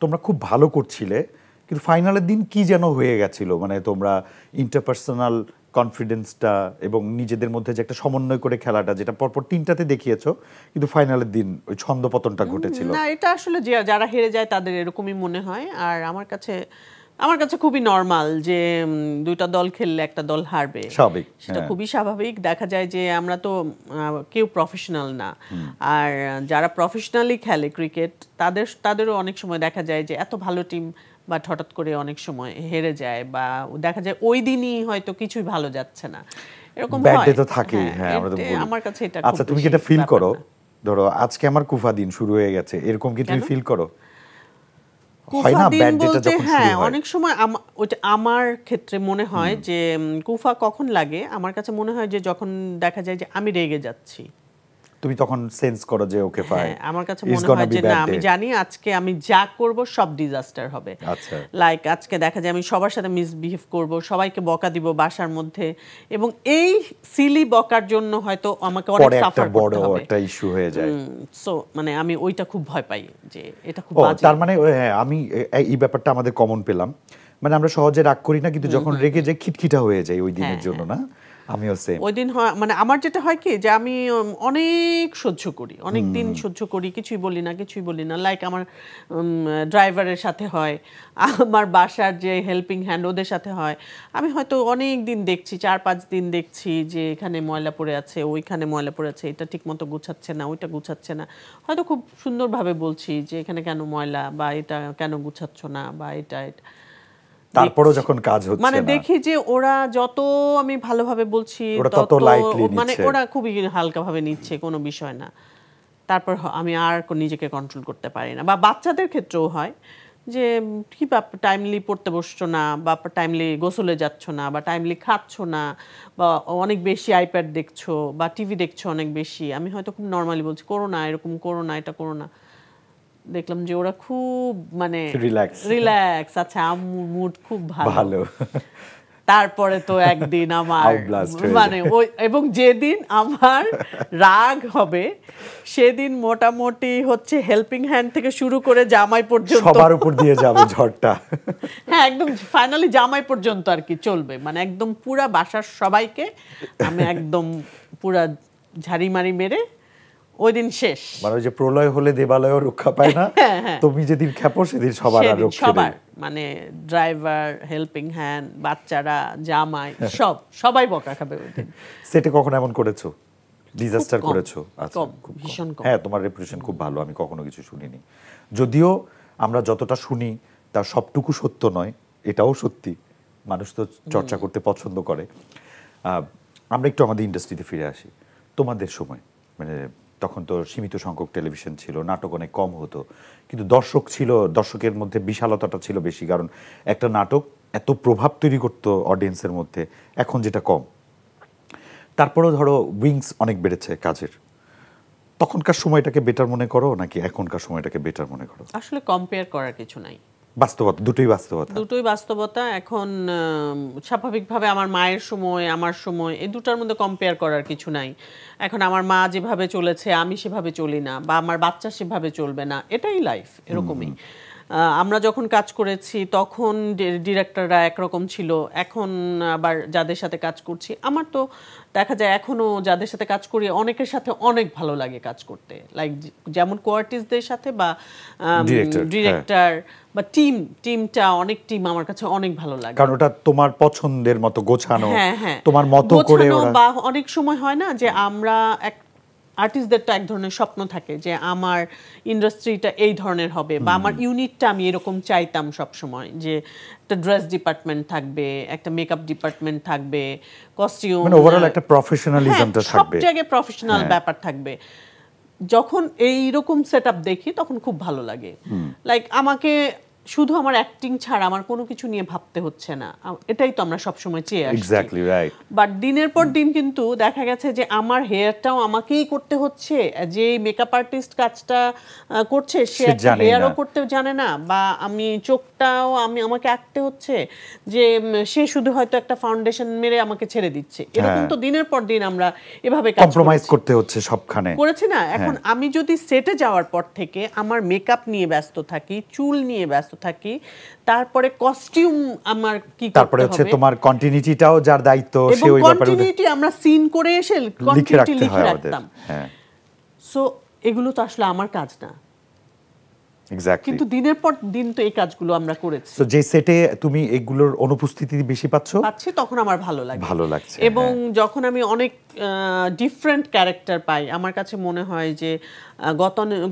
তোমরা খুব ভালো করছিলে, কিন্তু ফাইনালের দিন কি যেন হয়ে গেছিল, মানে তোমরা ইন্টারপার্সোনাল কনফিডেন্সটা এবং নিজেদের মধ্যে যে একটা সমন্বয় করে খেলাটা, যেটা পরপর তিনটাতে দেখিয়েছো, কিন্তু ফাইনালের দিন ওই ছন্দপতনটা ঘটেছিল। না, এটা আসলে যারা হেরে যায় তাদের এরকমই মনে হয়। আর আমার কাছে খুবই নরমাল যে দুইটা দল খেললে একটা দল হারবে, স্বাভাবিক, সেটা খুবই স্বাভাবিক। দেখা যায় যে আমরা তো কেউ প্রফেশনাল না, আর যারা প্রফেশনালি খেলে ক্রিকেট তাদেরও অনেক সময় দেখা যায় যে এত ভালো টিম বাট হঠাৎ করে অনেক সময় হেরে যায়, বা দেখা যায় ওই দিনই হয়তো কিছুই ভালো যাচ্ছে না, এরকম হয়। ব্যাড ডে তো থাকেই, হ্যাঁ আমরা তো বলি। আমার কাছে এটা আচ্ছা, তুমি কি এটা ফিল করো? ধরো আজকে আমার কুফা দিন শুরু হয়ে গেছে, এরকম কি তুমি ফিল করো? হয় না ব্যাড ডেটা যখন শুরু হয়? অনেক সময় ওটা আমার ক্ষেত্রে মনে হয় যে কুফা কখন লাগে, আমার কাছে মনে হয় যে যখন দেখা যায় যে আমি রেগে যাচ্ছি, তুমি তখন সেন্স করো যে ওকে ফাইন, আমার কাছে মনে হয় যে না, আমি জানি আজকে আমি যা করব সব ডিজাস্টার হবে। আচ্ছা, লাইক আজকে দেখা যায় আমি সবার সাথে মিসবিহেভ করব, সবাইকে বকা দিব বাসার মধ্যে, এবং এই সিলি বকার জন্য হয়তো আমাকে অনেক সাফার করতে হবে, একটা ইস্যু হয়ে যায়। সো মানে আমি ওইটা খুব ভয় পাই যে এটা খুব বাজে। তার মানে হ্যাঁ, আমি এই ব্যাপারটা আমাদের কমন পেলাম, মানে আমরা সহজে রাগ করি না, কিন্তু যখন রেগে যাই খিটখিটা হয়ে যায় ওই দিনের জন্য। না, আমিও সেম। ওই দিন মানে আমার যেটা হয় কি যে আমি অনেক সহ্য করি, অনেক দিন সহ্য করি, কিছুই বলি না। লাইক আমার ড্রাইভারের সাথে হয়, আমার বাসার যে হেল্পিং হ্যান্ড ওদের সাথে হয়। আমি হয়তো অনেক দিন দেখছি, 4-5 দিন দেখছি যে এখানে ময়লা পড়ে আছে, ওইখানে ময়লা পড়ে আছে, এটা ঠিক মতো গুছাচ্ছে না, ওইটা গুছাচ্ছে না, হয়তো খুব সুন্দরভাবে বলছি যে এখানে কেন ময়লা, বা এটা কেন গুছাচ্ছ না, বা এটা। তারপরও যখন কাজ হচ্ছে মানে দেখি যে ওরা যত আমি ভালোভাবে বলছি তত লাইটলি নিচ্ছে, মানে ওরা খুবই হালকাভাবে নিচ্ছে, কোনো বিষয় না। তারপর আমি আর নিজেকে কন্ট্রোল করতে পারি না। বা বাচ্চাদের ক্ষেত্রেও হয় যে কি ব্যাপার, টাইমলি পড়তে বসছো না, বা টাইমলি গোসলে যাচ্ছ না, বা টাইমলি খাচ্ছ না, বা অনেক বেশি আইপ্যাড দেখছো বা টিভি দেখছো অনেক বেশি। আমি হয়তো খুব নর্মালি বলছি করো না, এরকম করো না, এটা করো না। দেখলাম যে ওরা খুব মানে রিল্যাক্স, আচ্ছা আম্মুর মুড খুব ভালো। তারপরে তো একদিন আমার মানে ওই, এবং যেদিন আমার রাগ হবে সেদিন মোটামুটি হচ্ছে হেল্পিং হ্যান্ড থেকে শুরু করে জামাই পর্যন্ত সবার উপর দিয়ে যাবে ঝড়টা। হ্যাঁ, একদম ফাইনালি জামাই পর্যন্ত আর কি চলবে, মানে একদম পুরা বাসার সবাইকে আমি একদম পুরা ঝাড়ি মারি মেরে ওই দিন শেষ। মানে ওই যে প্রলয় হলে দেবালয়ও রক্ষা পায় না, তুমি যেদিন খেপো সেদিন সবার সবার মানে ড্রাইভার, হেল্পিং হ্যান্ড, বাচ্চারা, জামাই, সবাই বকা খাবে ওই দিন। সেটা কখনো এমন করেছো, ডিজাস্টার করেছো? আচ্ছা, ভীষণ কম। হ্যাঁ, তোমার রেপুটেশন খুব ভালো, আমি কখনো কিছু শুনিনি। যদিও আমরা যতটা শুনি তার সবটুকু সত্য নয়, এটাও সত্যি, মানুষ তো চর্চা করতে পছন্দ করে। আমরা একটু আমাদের ইন্ডাস্ট্রিতে ফিরে আসি। তোমাদের সময় মানে তখন তো সীমিত সংখ্যক টেলিভিশন ছিল, নাটক অনেক কম হতো, কিন্তু দর্শক ছিল, দর্শকের মধ্যে বিশালতাটা ছিল বেশি, কারণ একটা নাটক এত প্রভাব তৈরি করতো অডিয়েন্সের মধ্যে, এখন যেটা কম। তারপরেও ধরো উইংস অনেক বেড়েছে কাজের, তখনকার সময়টাকে বেটার মনে করো নাকি এখনকার সময়টাকে বেটার মনে করো? আসলে কম্পেয়ার করার কিছু নাই, বাস্তবতা, দুটোই বাস্তবতা। এখন স্বাভাবিকভাবে আমার মায়ের সময়, আমার সময়, এই দুটার মধ্যে কম্পেয়ার করার কিছু নাই। এখন আমার মা যেভাবে চলেছে আমি সেভাবে চলি না, বা আমার বাচ্চা সেভাবে চলবে না, এটাই লাইফ, এরকমই। আমরা যখন কাজ করেছি তখন ডিরেক্টররা একরকম ছিল, এখন আবার যাদের সাথে কাজ করছি, আমার তো দেখা যায় এখনো যাদের সাথে কাজ করি অনেকের সাথে অনেক ভালো লাগে কাজ করতে, লাইক যেমন কোয়ার্টিস্টদের সাথে, বা ডিরেক্টর, বা টিমটা, অনেক টিম আমার কাছে অনেক ভালো লাগে, কারণ ওটা তোমার পছন্দের মতো গোছানো, তোমার মতো করে ওরা। বা অনেক সময় হয় না যে আমরা আর্টিস্টদের তো এক ধরনের স্বপ্ন থাকে যে আমার ইন্ডাস্ট্রিটা এই ধরনের হবে, বা আমার ইউনিটটা আমি এরকম চাইতাম সব সময়, যে একটা ড্রেস ডিপার্টমেন্ট থাকবে, একটা মেকআপ ডিপার্টমেন্ট থাকবে, কস্টিউম, মানে ওভারঅল একটা প্রফেশনালিজমটা থাকবে, সব জায়গায় প্রফেশনাল ব্যাপার থাকবে। যখন এইরকম সেটআপ দেখি তখন খুব ভালো লাগে, লাইক আমাকে শুধু আমার অ্যাক্টিং ছাড়া আমার কোনো কিছু নিয়ে ভাবতে হচ্ছে না, এটাই তো আমরা সবসময় চেয়ে আসছি। Exactly right. বাট দিনের পর দিন কিন্তু দেখা গেছে যে আমার হেয়ারটাও আমাকেই করতে হচ্ছে, যে মেকআপ আর্টিস্ট কাজটা করছে সে হেয়ারও করতে জানে না, বা আমি চোখটাও আমাকে আঁকতে হচ্ছে, যে সে শুধু হয়তো একটা ফাউন্ডেশন মেরে আমাকে ছেড়ে দিচ্ছে, এরকম তো দিনের পর দিন আমরা এভাবে কম্প্রোমাইজ করতে হচ্ছে সবখানে, করেছি না। এখন আমি যদি সেটে যাওয়ার পর থেকে আমার মেকআপ নিয়ে ব্যস্ত থাকি, চুল নিয়ে ব্যস্ত ব্যস্ত থাকি, তারপরে কস্টিউম আমার কি তারপরে করতে হচ্ছে হবে, তোমার কন্টিনিউটিটাও যার দায়িত্ব সে এবং ওই ব্যাপারে কন্টিনিউটি আমরা সিন করে এসে লিখে কন্টিনিউটি রাখতে লিখে হয় আমাদের। রাখতাম। হ্যাঁ, সো এগুলো তো আসলে আমার কাজ না, এক্স্যাক্টলি। কিন্তু দিনের পর দিন তো এই কাজগুলো আমরা করেছি। তো যে সেটে তুমি এগুলোর অনুপস্থিতি বেশি পাচ্ছ, তখন আমার ভালো লাগে, ভালো লাগছে। এবং যখন আমি অনেক ডিফারেন্ট ক্যারেক্টার পাই, আমার কাছে মনে হয় যে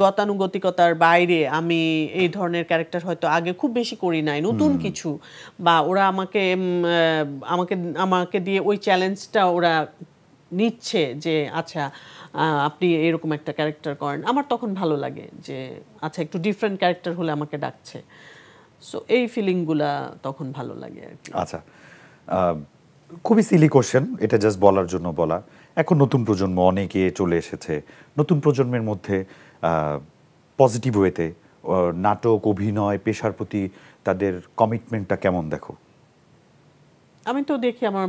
গতানুগতিকতার বাইরে আমি এই ধরনের ক্যারেক্টার হয়তো আগে খুব বেশি করি নাই, নতুন কিছু, বা ওরা আমাকে আমাকে আমাকে দিয়ে ওই চ্যালেঞ্জটা ওরা নিচ্ছে যে আচ্ছা আপনি এরকম একটা ক্যারেক্টার করেন, আমার তখন ভালো লাগে যে আচ্ছা একটু ডিফারেন্ট ক্যারেক্টার হলে আমাকে ডাকছে। সো এই ফিলিংগুলা তখন ভালো লাগে আর কি। আচ্ছা, খুবই সিলি কোশ্চেন, এটা জাস্ট বলার জন্য বলা। এখন নতুন প্রজন্ম অনেকে চলে এসেছে, নতুন প্রজন্মের মধ্যে পজিটিভ ওয়েতে নাটক, অভিনয়, পেশার প্রতি তাদের কমিটমেন্টটা কেমন দেখো? আমি তো দেখি, আমার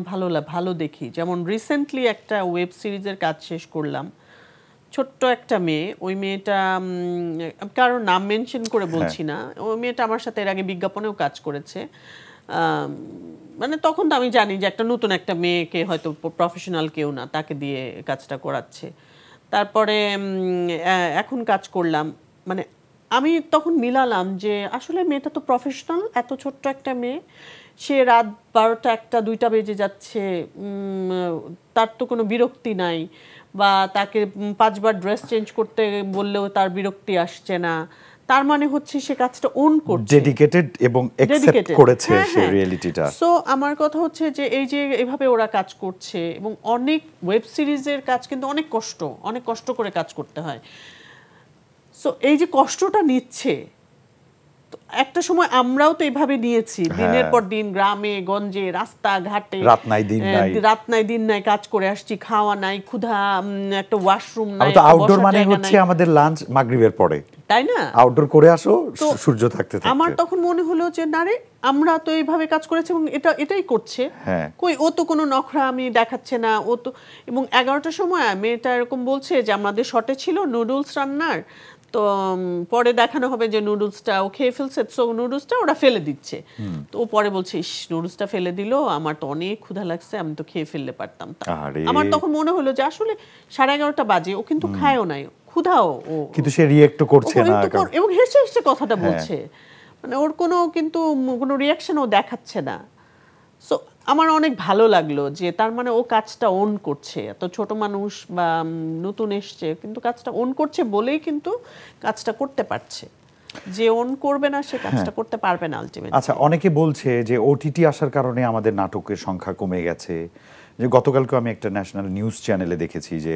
ভালো দেখি। যেমন রিসেন্টলি একটা ওয়েব সিরিজের কাজ শেষ করলাম, ছোট্ট একটা মেয়ে, ওই মেয়েটা কারোর নাম মেনশন করে বলছি না, ওই মেয়েটা আমার সাথে এর আগে বিজ্ঞাপনেও কাজ করেছে। মানে তখন তো আমি জানি যে একটা নতুন একটা মেয়েকে, হয়তো প্রফেশনাল কেউ না, তাকে দিয়ে কাজটা করাচ্ছে। তারপরে এখন কাজ করলাম, মানে আমি তখন মিলালাম যে আসলে মেয়েটা তো প্রফেশনাল, এত ছোট্ট একটা মেয়ে, সে রাত 12টা 1টা 2টা বেজে যাচ্ছে, তার তো কোনো বিরক্তি নাই, বা তাকে 5বার ড্রেস চেঞ্জ করতে বললেও তার বিরক্তি আসছে না। তার মানে হচ্ছে সে কাজটা ওন করছে, ডেডিকেটেড এবং অ্যাকসেপ্ট করেছে সেই রিয়েলিটিটা। সো আমার কথা হচ্ছে যে এই যে এভাবে ওরা কাজ করছে, এবং অনেক ওয়েব সিরিজের কাজ কিন্তু অনেক কষ্ট করে কাজ করতে হয়। সো এই যে কষ্টটা নিচ্ছে, একটা সময় আমরাও তো এইভাবে নিয়েছি, দিনের পর দিন গ্রামে গঞ্জে রাস্তা ঘাটে রাত নাই দিন নাই কাজ করে আসছি, খাওয়া নাই, ক্ষুধা, একটা ওয়াশরুম নাই, আউটডোর মানে হচ্ছে আমাদের লাঞ্চ মাগরিবের পরে, তাই না? আউটডোর করে আসো সূর্য থাকতে থাকতে। আমার তখন মনে হলো যে না রে, আমরা তো এইভাবে কাজ করেছি এবং এটাই করছে, কই ও তো কোনো নখরা আমি দেখাচ্ছে না, ও তো। এবং 11টার সময় মেয়েটা এরকম বলছে যে আমাদের শর্টে ছিল নুডলস রান্নার, তো পরে দেখানো হবে যে নুডলসটা ও খেয়ে ফেলছে, সো নুডলসটা ওরা ফেলে দিচ্ছে। তো ও পরে বলছে ইস, নুডলসটা ফেলে দিল, আমার তো অনেক ক্ষুধা লাগছে, আমি তো খেয়ে ফেললে পারতাম। আমার তখন মনে হলো যে আসলে 11:30 বাজে, ও কিন্তু খায়ও নাই, ক্ষুধাও, ও কিন্তু সে রিঅ্যাক্ট করছে না, এবং হেসে হেসে কথাটা বলছে, মানে ওর কোনো রিয়াকশনও দেখাচ্ছে না। সো আমার অনেক ভালো লাগলো যে তার মানে ও কাজটা ওন করছে, এত ছোট মানুষ বা নতুন এসছে, কিন্তু কাজটা ওন করছে বলেই কিন্তু কাজটা করতে পারছে। যে ওন করবে না সে কাজটা করতে পারবে না আলটিমেটলি। আচ্ছা, অনেকে বলছে যে ওটিটি আসার কারণে আমাদের নাটকের সংখ্যা কমে গেছে। যে গতকালকে আমি একটা ন্যাশনাল নিউজ চ্যানেলে দেখেছি যে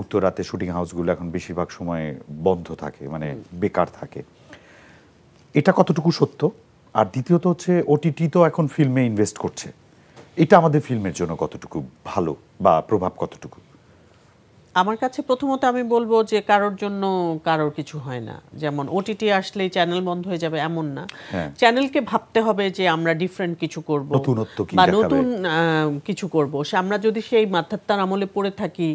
উত্তরাতে শুটিং হাউসগুলো এখন বেশিরভাগ সময় বন্ধ থাকে, মানে বেকার থাকে। এটা কতটুকু সত্য? আর দ্বিতীয়ত হচ্ছে ওটিটি তো এখন ফিল্মে ইনভেস্ট করছে, এটা আমাদের ফিল্মের জন্য কতটুকু ভালো বা প্রভাব কতটুকু? আমার কাছে প্রথমত আমি বলবো যে কারোর জন্য কারোর কিছু হয় না। যেমন ওটিটি আসলেই চ্যানেল বন্ধ হয়ে যাবে এমন না, চ্যানেলকে ভাবতে হবে যে আমরা ডিফারেন্ট কিছু করব বা নতুন কিছু করব। আমরা যদি সেই মাথার আমলে পড়ে থাকি,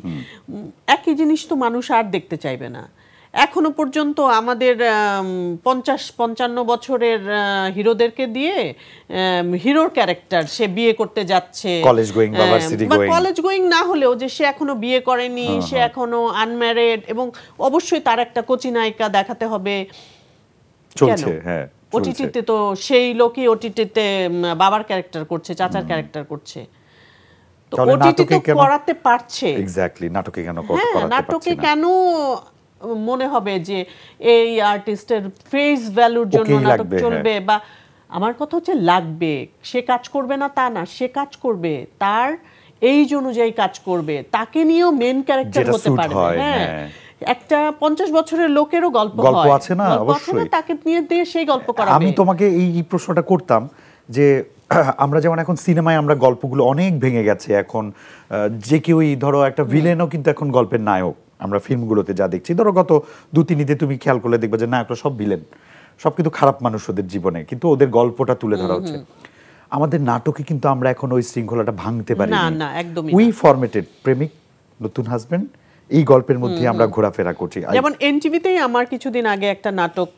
একই জিনিস তো মানুষ আর দেখতে চাইবে না। এখনো পর্যন্ত আমাদের 50-55 বছরের হিরোদেরকে দিয়ে হিরোর ক্যারেক্টার, সে বিয়ে করতে যাচ্ছে, কলেজ গোয়িং না হলেও যে সে এখনো বিয়ে করেনি, সে এখনো আনম্যারিড, এবং অবশ্যই তার একটা কোচি নায়িকা দেখাতে হবে। চলছে, ওটিটিতে তো সেই লোকই ওটিটিতে বাবার ক্যারেক্টার করছে, চাচার ক্যারেক্টার করছে, তো ওটিটি তো করাতে পারছে। এক্স্যাক্টলি, নাটকে কেন করাতে পারছে না? নাটকে কেন মনে হবে যে এই আর্টিস্টের ফেস ভ্যালুর জন্য নাটক চলবে? বা আমার কথা হচ্ছে লাগবে, সে কাজ করবে না তা না, সে কাজ করবে, তার এই অনুযায়ী কাজ করবে, তাকে নিয়েও মেন ক্যারেক্টার হতে পারবে। একটা 50 বছরের লোকেরও গল্প আছে না, অবশ্যই তাকে নিয়ে দিয়ে সেই গল্প করাবে। আমি তোমাকে এই প্রশ্নটা করতাম যে আমরা যেমন এখন সিনেমায় আমরা গল্পগুলো অনেক ভেঙে গেছে, এখন যে কেউই ধরো একটা ভিলেনও কিন্তু এখন গল্পের নায়ক। আমরা ফিল্মগুলোতে যা দেখছি, ধরো গত 2-3 তুমি খেয়াল করলে দেখবে যে নায়করা সব ভিলেন, সব কিন্তু খারাপ মানুষ ওদের জীবনে, কিন্তু ওদের গল্পটা তুলে ধরা হচ্ছে। আমাদের নাটকে কিন্তু আমরা এখন ওই শৃঙ্খলাটা ভাঙতে পারি না, একদমই। উই ফরম্যাটেড প্রেমিক, নতুন হাজবেন্ড এই গল্পের মধ্যে আমরা ঘোরাফেরা করছি। যেমন এনটিভিতেই আমার কিছুদিন আগে একটা নাটক,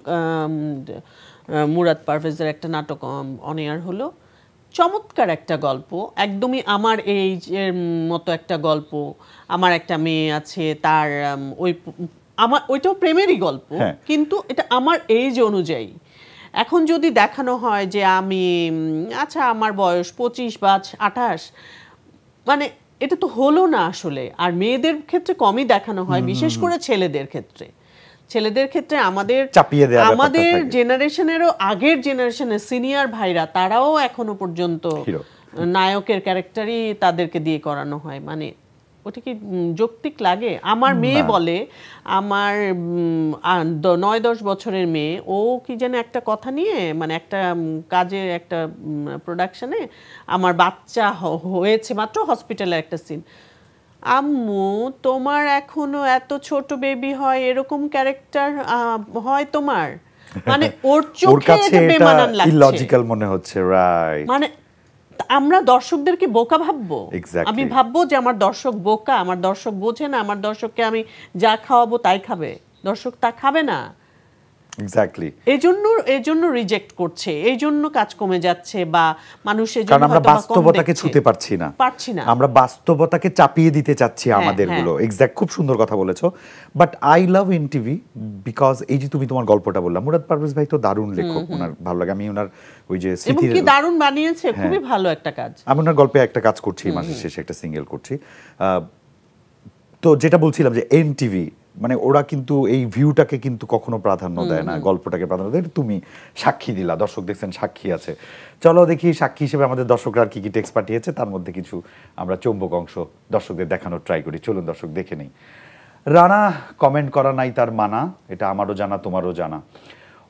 মুরাদ পারভেজের একটা নাটক অন এয়ার হলো, চমৎকার একটা গল্প, একদমই আমার এইজের মতো একটা গল্প। আমার একটা মেয়ে আছে, তার আমার ওইটাও প্রেমেরই গল্প, কিন্তু এটা আমার এইজ অনুযায়ী। এখন যদি দেখানো হয় যে আমি আচ্ছা আমার বয়স 25 বা 28, মানে এটা তো হলো না আসলে। আর মেয়েদের ক্ষেত্রে কমই দেখানো হয়, বিশেষ করে ছেলেদের ক্ষেত্রে। আমাদের জেনারেশনেরও আগের জেনারেশনের সিনিয়র ভাইরা, তারাও এখনো পর্যন্ত নায়কের ক্যারেক্টারই তাদেরকে দিয়ে করানো হয়। মানে ওটা কি যৌক্তিক লাগে? আমার মেয়ে বলে, আমার 9-10 বছরের মেয়ে, ও কি যেন একটা কথা নিয়ে, মানে একটা কাজের একটা প্রোডাকশনে আমার বাচ্চা হয়েছে মাত্র, হসপিটালে একটা সিন, আম্মু তোমার এখনো এত ছোট বেবি হয়, এরকম ক্যারেক্টার হয় তোমার? মানে ওর চোখে এটা বেমানান লাগছে, ইলজিক্যাল মনে হচ্ছে, রাইট? মানে আমরা দর্শকদেরকে বোকা ভাববো? আমি ভাববো যে আমার দর্শক বোকা, আমার দর্শক বোঝে না, আমার দর্শককে আমি যা খাওয়াবো তাই খাবে, দর্শক তা খাবে না। এক্স্যাক্টলি, এজন্য রিজেক্ট করছে, এইজন্য কাজ কমে যাচ্ছে, বা মানুষের জন্য কারণ আমরা বাস্তবতাকে ছুঁতে পারছি না, আমরা বাস্তবতাকে চাপিয়ে দিতে চাচ্ছি আমাদের গুলো। এক্স্যাক্ট, খুব সুন্দর কথা বলেছো। But I love NTV because এই যে তুমি তোমার গল্পটা বললাম, মুরাদ পারভেজ ভাই তো দারুণ লেখক, ওনার ভালো লাগে। আমি ওনার ওই যে এবং কি দারুণ বানিয়েছে, খুবই ভালো একটা কাজ। আমি ওনার গল্পে একটা কাজ করছি, মাসের শেষে একটা সিঙ্গেল করছি। তো যেটা বলছিলাম যে এনটিভি মানে ওরা কিন্তু এই ভিউটাকে কিন্তু কখনো প্রাধান্য দেয় না, গল্পটাকে প্রাধান্য দেয়। তুমি সাক্ষী দিলা, দর্শক দেখছেন, সাক্ষী আছে। চলো দেখি সাক্ষী হিসেবে আমাদের দর্শকরা কি কি টেক্সট পাঠিয়েছে, তার মধ্যে কিছু আমরা চৌম্বক অংশ দর্শকদের দেখানোর ট্রাই করি। চলুন দর্শক দেখে নেই। রানা কমেন্ট করা নাই তার মানা, এটা আমারও জানা তোমারও জানা।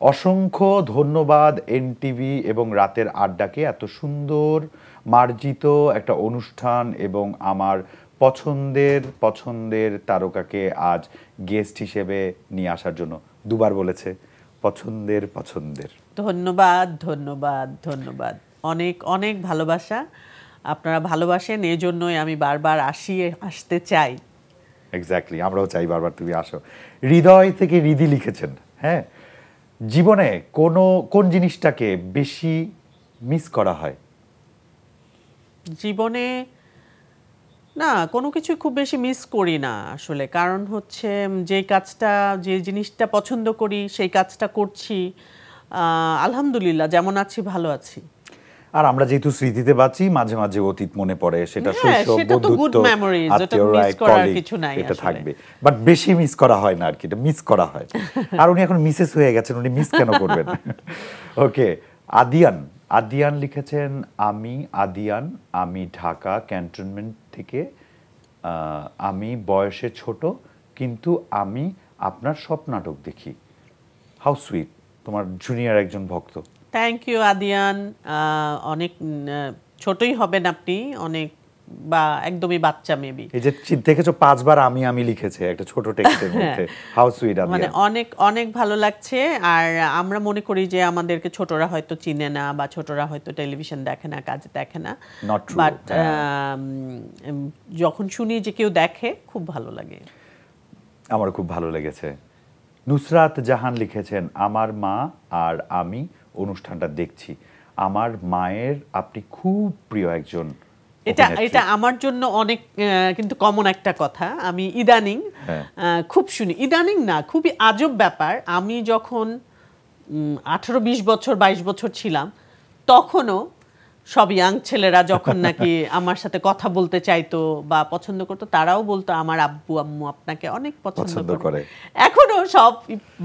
অসংখ্য ধন্যবাদ এনটিভি এবং রাতের আড্ডাকে এত সুন্দর মার্জিত একটা অনুষ্ঠান এবং আমার পছন্দের তারকাকে আজ গেস্ট হিসেবে নিয়ে আসার জন্য। দুবার বলেছে পছন্দের। ধন্যবাদ ধন্যবাদ ধন্যবাদ, অনেক অনেক ভালোবাসা। আপনারা ভালোবাসেন, এই জন্যই আমি বারবার আসতে চাই। এক্স্যাক্টলি, আমরাও চাই বারবার তুমি আসো। হৃদয় থেকে রিদি লিখেছেন, হ্যাঁ, জীবনে কোন জিনিসটাকে বেশি মিস করা হয়? জীবনে না, কোনো কিছু খুব বেশি মিস করি না আসলে। কারণ হচ্ছে যে জিনিসটা পছন্দ করি সেই কাজটা করছি, আলহামদুলিল্লাহ, যেমন আছি ভালো আছি। আর আমরা যেহেতু স্মৃতিতে বাঁচি, মাঝে মাঝে অতীত মনে পড়ে, সেটা শৈশব, বন্ধুত্ব, এটা থাকবে। বাট বেশি মিস করা হয় না আর কি, এটা মিস করা হয়। আর উনি এখন মিসেস হয়ে গেছেন, উনি মিস কেন করবেন? ওকে, আদিয়ান লিখেছেন, আমি ঢাকা ক্যান্টনমেন্ট থেকে, আমি বয়সে ছোট কিন্তু আমি আপনার সব নাটক দেখি। হাউ সুইট, তোমার জুনিয়র একজন ভক্ত। Thank you Adiyan. অনেক ছোটই হবেন আপনি, অনেক বা একদমই বাচ্চা মেবি। এই যে দেখেছো 5 বার আমি লিখেছে একটা ছোট টেক্সটের মধ্যে। হাউ সুইট আদিয়ান, মানে অনেক অনেক ভালো লাগছে। আর আমরা মনে করি যে আমাদেরকে ছোটরা হয়তো চিনে না, বা ছোটরা হয়তো টেলিভিশন দেখে না, কাজ দেখে না, বাট যখন শুনি যে কেউ দেখে, খুব ভালো লাগে। আমার খুব ভালো লেগেছে। নুসরাত জাহান লিখেছেন, আমার মা আর আমি অনুষ্ঠানটা দেখছি, আমার মায়ের আপনি খুব প্রিয় একজন। এটা আমার জন্য অনেক কিন্তু কমন একটা কথা। আমি ইদানিং খুব শুনি, ইদানিং না, খুবই আজব ব্যাপার। আমি যখন 18-20 বছর 22 বছর ছিলাম, তখনও সব ইয়াং ছেলেরা যখন নাকি আমার সাথে কথা বলতে চাইতো বা পছন্দ করতো, তারাও বলতো আমার আব্বু আম্মু আপনাকে অনেক পছন্দ করে। এখনো সব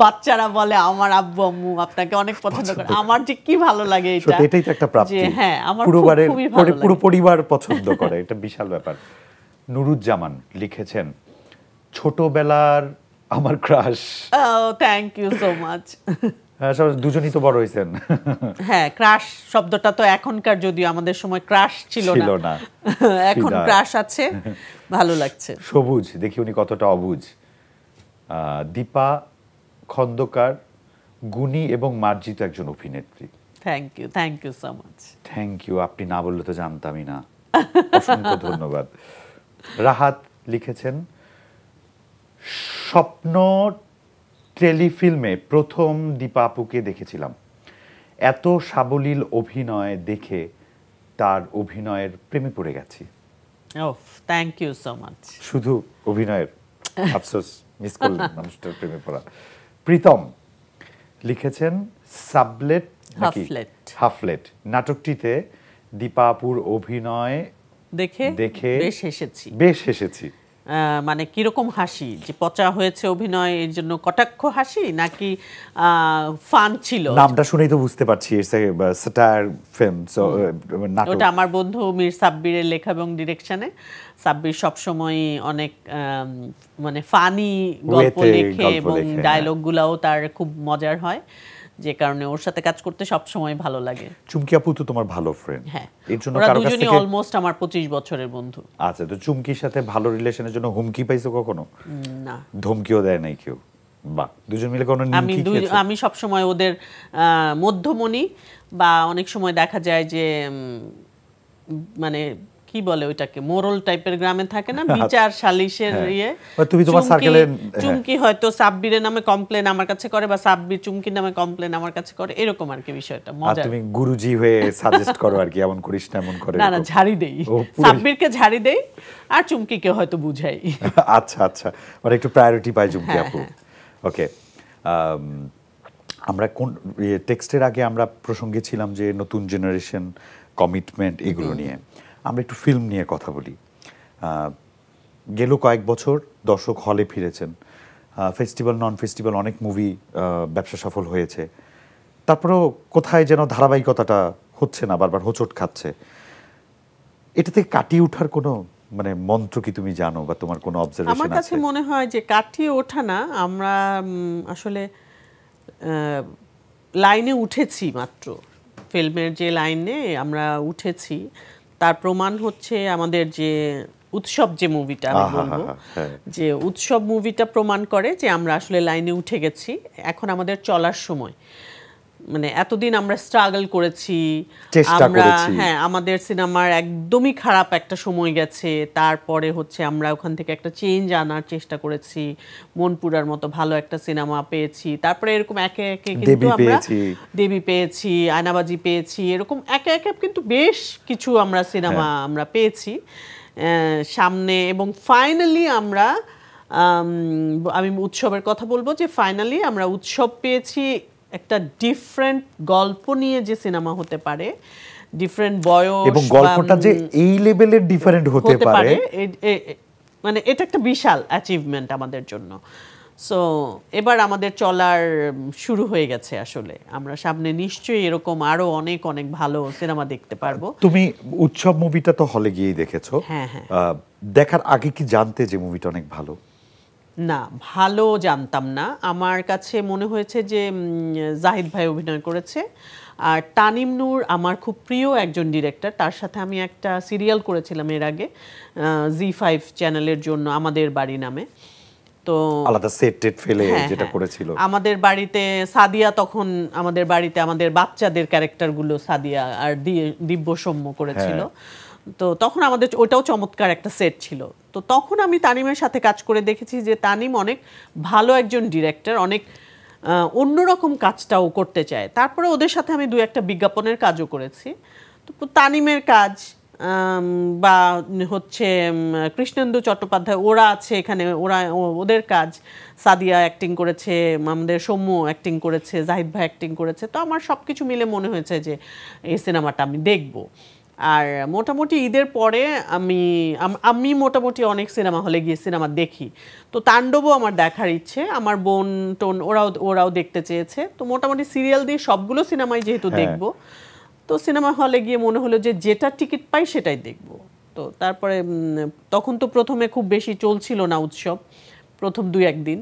বাচ্চারা বলে আমার আব্বু আম্মু আপনাকে অনেক পছন্দ করে। আমার যে কি ভালো লাগে এটা, এটাই তো একটা প্রাপ্তি। হ্যাঁ, আমার পুরো পরিবার পছন্দ করে, এটা বিশাল ব্যাপার। নুরুজ্জামান লিখেছেন, ছোটবেলার আমার crush. Thank you so much. দুজনই তো বড় হয়েছেন। হ্যাঁ, ক্রাশ শব্দটা তো এখনকার, যদিও আমাদের সময় ক্রাশ ছিল না, এখন ক্রাশ আছে, ভালো লাগছে। সবুজ, দেখি উনি কতটা অবুঝ। দীপা খন্দকার, গুণী এবং মার্জিত একজন অভিনেত্রী। Thank you so much. Thank you, আপনি না বললে তো জানতামই না। অসংখ্য ধন্যবাদ। রাহাত লিখেছেন, স্বপ্ন টেলিফিল্মে প্রথম দীপা আপুকে দেখেছিলাম। এত সাবলীল অভিনয় দেখে তার অভিনয়ের প্রেমে পড়ে গেছি। ওহ, থ্যাংক ইউ সো মাচ। শুধু অভিনয়ের আফসোস মিস করলেন মানুষটার প্রেমে পড়া। প্রীতম লিখেছেন সাবলেট নাকি হাফলেট নাটকটিতে দীপা আপুর অভিনয় দেখে বেশ হেসেছি। মানে কিরকম হাসি, যে পচা হয়েছে অভিনয় এর জন্য কটাক্ষ হাসি নাকি ফান ছিল? নামটা শুনেই তো বুঝতে পারছি স্যাটায়ার ফিল্ম। সো ওটা আমার বন্ধু মীর সাব্বিরের লেখা এবং ডিরেকশনে। সাব্বির সবসময় অনেক মানে ফানি গল্প লেখে এবং ডায়লগগুলোও তার খুব মজার হয়, যে কারণে ওর সাথে কাজ করতে সব সময় ভালো লাগে। চুমকি আপু তো তোমার ভালো ফ্রেন্ড। হ্যাঁ, এর জন্য ওরা দুজনেই অলমোস্ট আমার 25 বছরের বন্ধু। আচ্ছা, তো চুমকির সাথে ভালো রিলেশনের জন্য হুমকি পাইছো কখনো? না, ধমকিও দেয় নাই কেউ? বাহ, দুজন মিলে কোনো নিমকি খেয়েছো? আমি সব সময় ওদের মধ্যমণি, বা অনেক সময় দেখা যায় যে মানে কি বলে ওইটাকে, মোরল টাইপের গ্রামে থাকে না, বিচার সালিশের ইয়ে। তুমি তোমার সার্কেলে চুমকি হয়তো সাব্বিরের নামে কমপ্লেন আমার কাছে করে, বা সাব্বির চুমকির নামে কমপ্লেন আমার কাছে করে, এরকম আর কি বিষয়টা মজা। তুমি গুরুজি হয়ে সাজেস্ট করো আর কি, এমন করিস না এমন করে? না, ঝাড়ি দেই, সাব্বিরকে ঝাড়ি দেই আর চুমকিকে হয়তো বুঝাই। আচ্ছা আচ্ছা, মানে একটু প্রায়োরিটি পাই চুমকি আপু। ওকে, আমরা কোন টেক্সটের আগে আমরা প্রসঙ্গে ছিলাম যে নতুন জেনারেশন, কমিটমেন্ট, এগুলো নিয়ে। আমরা একটু ফিল্ম নিয়ে কথা বলি। গেল কয়েক বছর দর্শক হলে ফিরেছেন, ফেস্টিভ্যাল নন ফেস্টিভ্যাল অনেক মুভি ব্যবসা সফল হয়েছে, তারপরেও কোথায় যেন ধারাবাহিকতাটা হচ্ছে না, বারবার হোঁচট খাচ্ছে। এটা থেকে কাটিয়ে ওঠার কোনো মানে মন্ত্র কি তুমি জানো, বা তোমার কোনো অবজারভেশন আছে? আমার কাছে মনে হয় যে কাটিয়ে ওঠা না, আমরা আসলে লাইনে উঠেছি মাত্র। ফিল্মের যে লাইনে আমরা উঠেছি তার প্রমাণ হচ্ছে আমাদের যে উৎসব যে মুভিটা, আমি বলবো যে উৎসব মুভিটা প্রমাণ করে যে আমরা আসলে লাইনে উঠে গেছি। এখন আমাদের চলার সময়। মানে এতদিন আমরা স্ট্রাগল করেছি, আমরা আমাদের সিনেমার একদমই খারাপ একটা সময় গেছে, তারপরে হচ্ছে আমরা ওখান থেকে একটা চেঞ্জ আনার চেষ্টা করেছি, মনপুরার মতো ভালো একটা সিনেমা পেয়েছি, তারপরে এরকম একে একে কিন্তু আমরা দেবী পেয়েছি, আয়নাবাজি পেয়েছি, এরকম একে একে কিন্তু বেশ কিছু আমরা সিনেমা আমরা পেয়েছি সামনে। এবং ফাইনালি আমরা আমি উৎসবের কথা বলবো যে ফাইনালি আমরা উৎসব পেয়েছি একটা ডিফারেন্ট গল্প নিয়ে, যে সিনেমা হতে পারে, ডিফারেন্ট বয়স, এবং গল্পটা যে এই লেভেলের ডিফারেন্ট হতে পারে, মানে এটা একটা বিশাল অ্যাচিভমেন্ট আমাদের জন্য। সো এবার আমাদের চলার শুরু হয়ে গেছে। আসলে আমরা সামনে নিশ্চয়ই এরকম আরো অনেক অনেক ভালো সিনেমা দেখতে পারবো। তুমি উৎসব মুভিটা তো হলে গিয়েই দেখেছো। হ্যাঁ হ্যাঁ। দেখার আগে কি জানতে যে মুভিটা অনেক ভালো? না, ভালো জানতাম না। আমার কাছে মনে হয়েছে যে জাহিদ ভাই অভিনয় করেছে, আর তানিম নূর আমার খুব প্রিয় একজন ডিরেক্টর। তার সাথে আমি একটা সিরিয়াল করেছিলাম এর আগে জি5 চ্যানেলের জন্য, আমাদের বাড়ি নামে। তো আলাদা সেট টেট ফেলে যেটা করেছিল আমাদের বাড়িতে সাদিয়া, তখন আমাদের বাড়িতে আমাদের বাচ্চাদের ক্যারেক্টারগুলো সাদিয়া আর দিব্য সৌম্য করেছিল। তো তখন আমাদের ওটাও চমৎকার একটা সেট ছিল। তো তখন আমি তানিমের সাথে কাজ করে দেখেছি যে তানিম অনেক ভালো একজন ডিরেক্টর, অনেক অন্যরকম কাজটাও করতে চায়। তারপরে ওদের সাথে আমি দু একটা বিজ্ঞাপনের কাজও করেছি। তো তানিমের কাজ বা হচ্ছে কৃষ্ণেন্দু চট্টোপাধ্যায়, ওরা আছে এখানে, ওদের কাজ, সাদিয়া অ্যাক্টিং করেছে, আমাদের সৌম্য অ্যাক্টিং করেছে, জাহিদ ভাই অ্যাক্টিং করেছে। তো আমার সব কিছু মিলে মনে হয়েছে যে এই সিনেমাটা আমি দেখব। আর মোটামুটি ঈদের পরে আমি মোটামুটি অনেক সিনেমা হলে গিয়ে সিনেমা দেখি। তো তাণ্ডবও আমার দেখার ইচ্ছে, আমার বোন টোন ওরাও দেখতে চেয়েছে। তো মোটামুটি সিরিয়াল দিয়ে সবগুলো সিনেমাই যেহেতু দেখব, তো সিনেমা হলে গিয়ে মনে হলো যে যেটা টিকিট পাই সেটাই দেখব। তো তারপরে তখন তো প্রথমে খুব বেশি চলছিল না উৎসব, প্রথম 2-1 দিন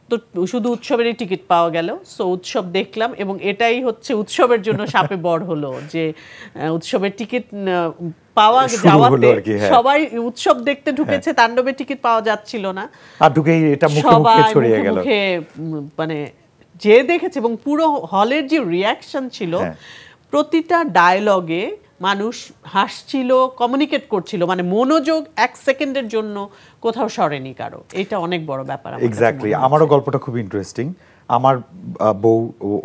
তো শুধু উৎসবেরই টিকিট পাওয়া গেল। সো উৎসব দেখলাম, এবং এটাই হচ্ছে উৎসবের জন্য শাপে বর হলো যে উৎসবের টিকিট পাওয়া যাওয়াতে সবাই উৎসব দেখতে ঢুকেছে, তাণ্ডবের টিকিট পাওয়া যাচ্ছিল না, আর ঢুকেই এটা মুখে মুখে ছড়িয়ে গেল, মানে যে দেখেছে এবং পুরো হলের যে রিয়াকশন ছিল প্রতিটা ডায়লগে মানুষ হাসছিল, কমিউনিকেট করছিল, মানে মনোযোগ 1 সেকেন্ডের জন্য কোথাও সরেনি কারো। এটা অনেক বড় ব্যাপার। এক্স্যাক্টলি, আমারও গল্পটা খুব ইন্টারেস্টিং। আমার বউ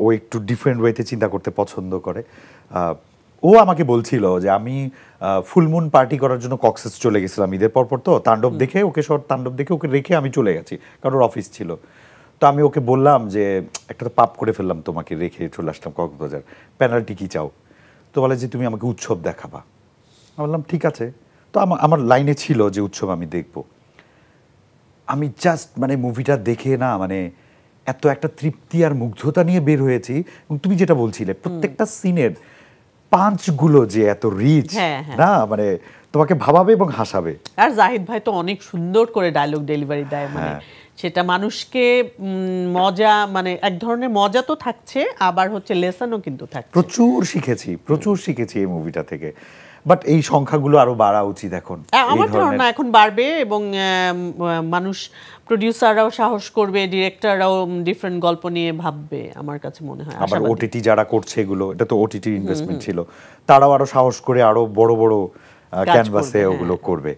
ও একটু ডিফারেন্ট ওয়েতে চিন্তা করতে পছন্দ করে। ও আমাকে বলছিল যে আমি ফুলমুন পার্টি করার জন্য কক্সেস চলে গেছিলাম ঈদের পর তো তাণ্ডব দেখে, তাণ্ডব দেখে ওকে রেখে আমি চলে গেছি, কারণ ওর অফিস ছিল। তো আমি ওকে বললাম যে একটা তো পাপ করে ফেললাম, তোমাকে রেখে চলে আসলাম কক্সবাজার, পেনাল্টি কি চাও? তো বলে যে তুমি আমাকে উৎসব দেখাবা। আমি বললাম ঠিক আছে। তো আমার লাইনে ছিল যে উৎসব আমি দেখব। আমি জাস্ট মানে মুভিটা দেখে না, মানে এত একটা তৃপ্তি আর মুগ্ধতা নিয়ে বের হয়েছি। এবং তুমি যেটা বলছিলে প্রত্যেকটা সিনের পাঞ্চগুলো যে এত রিচ, না মানে তোমাকে ভাবাবে এবং হাসাবে। আর জাহিদ ভাই তো অনেক সুন্দর করে ডায়লগ ডেলিভারি দেয়, মানে সেটা মানুষকে মজা, মানে এক ধরনের মজা তো থাকছে, আবার হচ্ছে লেসনও কিন্তু থাকছে। প্রচুর শিখেছি এই মুভিটা থেকে। বাট এই সংখ্যাগুলো আরো বাড়া উচিত এখন। আমার ধারণা এখন বাড়বে, এবং মানুষ, প্রোডিউসাররাও সাহস করবে, ডিরেক্টররাও ডিফারেন্ট গল্প নিয়ে ভাববে, আমার কাছে মনে হয়। আবার ওটিটি যারা করছে এগুলো, এটা তো ওটিটি ইনভেস্টমেন্ট ছিল, তারাও আরো সাহস করে আরো বড় বড় ক্যানভাসে ওগুলো করবে।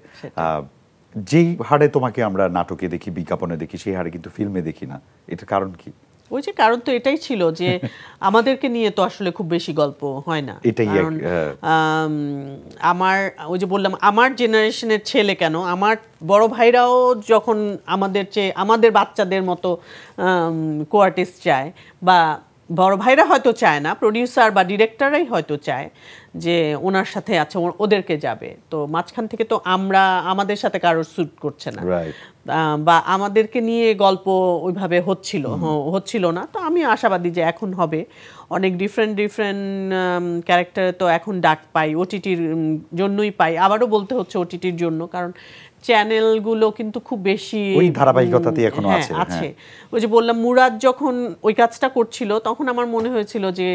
যেই হারে তোমাকে আমরা নাটকে দেখি, বিজ্ঞাপনে দেখি, সেই হারে কিন্তু ফিল্মে দেখি না। এটার কারণ কি? ওই যে কারণ তো এটাই ছিল যে আমাদেরকে নিয়ে তো আসলে খুব বেশি গল্প হয় না। আমার ওই যে বললাম, আমার জেনারেশনের ছেলে কেন, আমার বড় ভাইরাও যখন আমাদের বাচ্চাদের মতো কোয়ার্টিস্ট চায়, বা বড় ভাইরা হয়তো চায় না, প্রডিউসার বা ডিরেক্টররাই হয়তো চায় যে ওনার সাথে আছে, ওদেরকে যাবে। তো মাঝখান থেকে তো আমাদের সাথে কারোর স্যুট করছে না, বা আমাদেরকে নিয়ে গল্প ওইভাবে হচ্ছিল না। তো আমি আশাবাদী যে এখন হবে। অনেক ডিফারেন্ট ক্যারেক্টার তো এখন ডাক পাই, ওটিটির জন্যই পাই। আবারও বলতে হচ্ছে ওটিটির জন্য, কারণ চ্যানেলগুলো কিন্তু খুব বেশি ওই ধারাবাহিকতাতেই এখনো আছে। ওই যে বললাম, মুরাদ যখন ওই কাজটা করছিল তখন আমার মনে হয়েছিল যে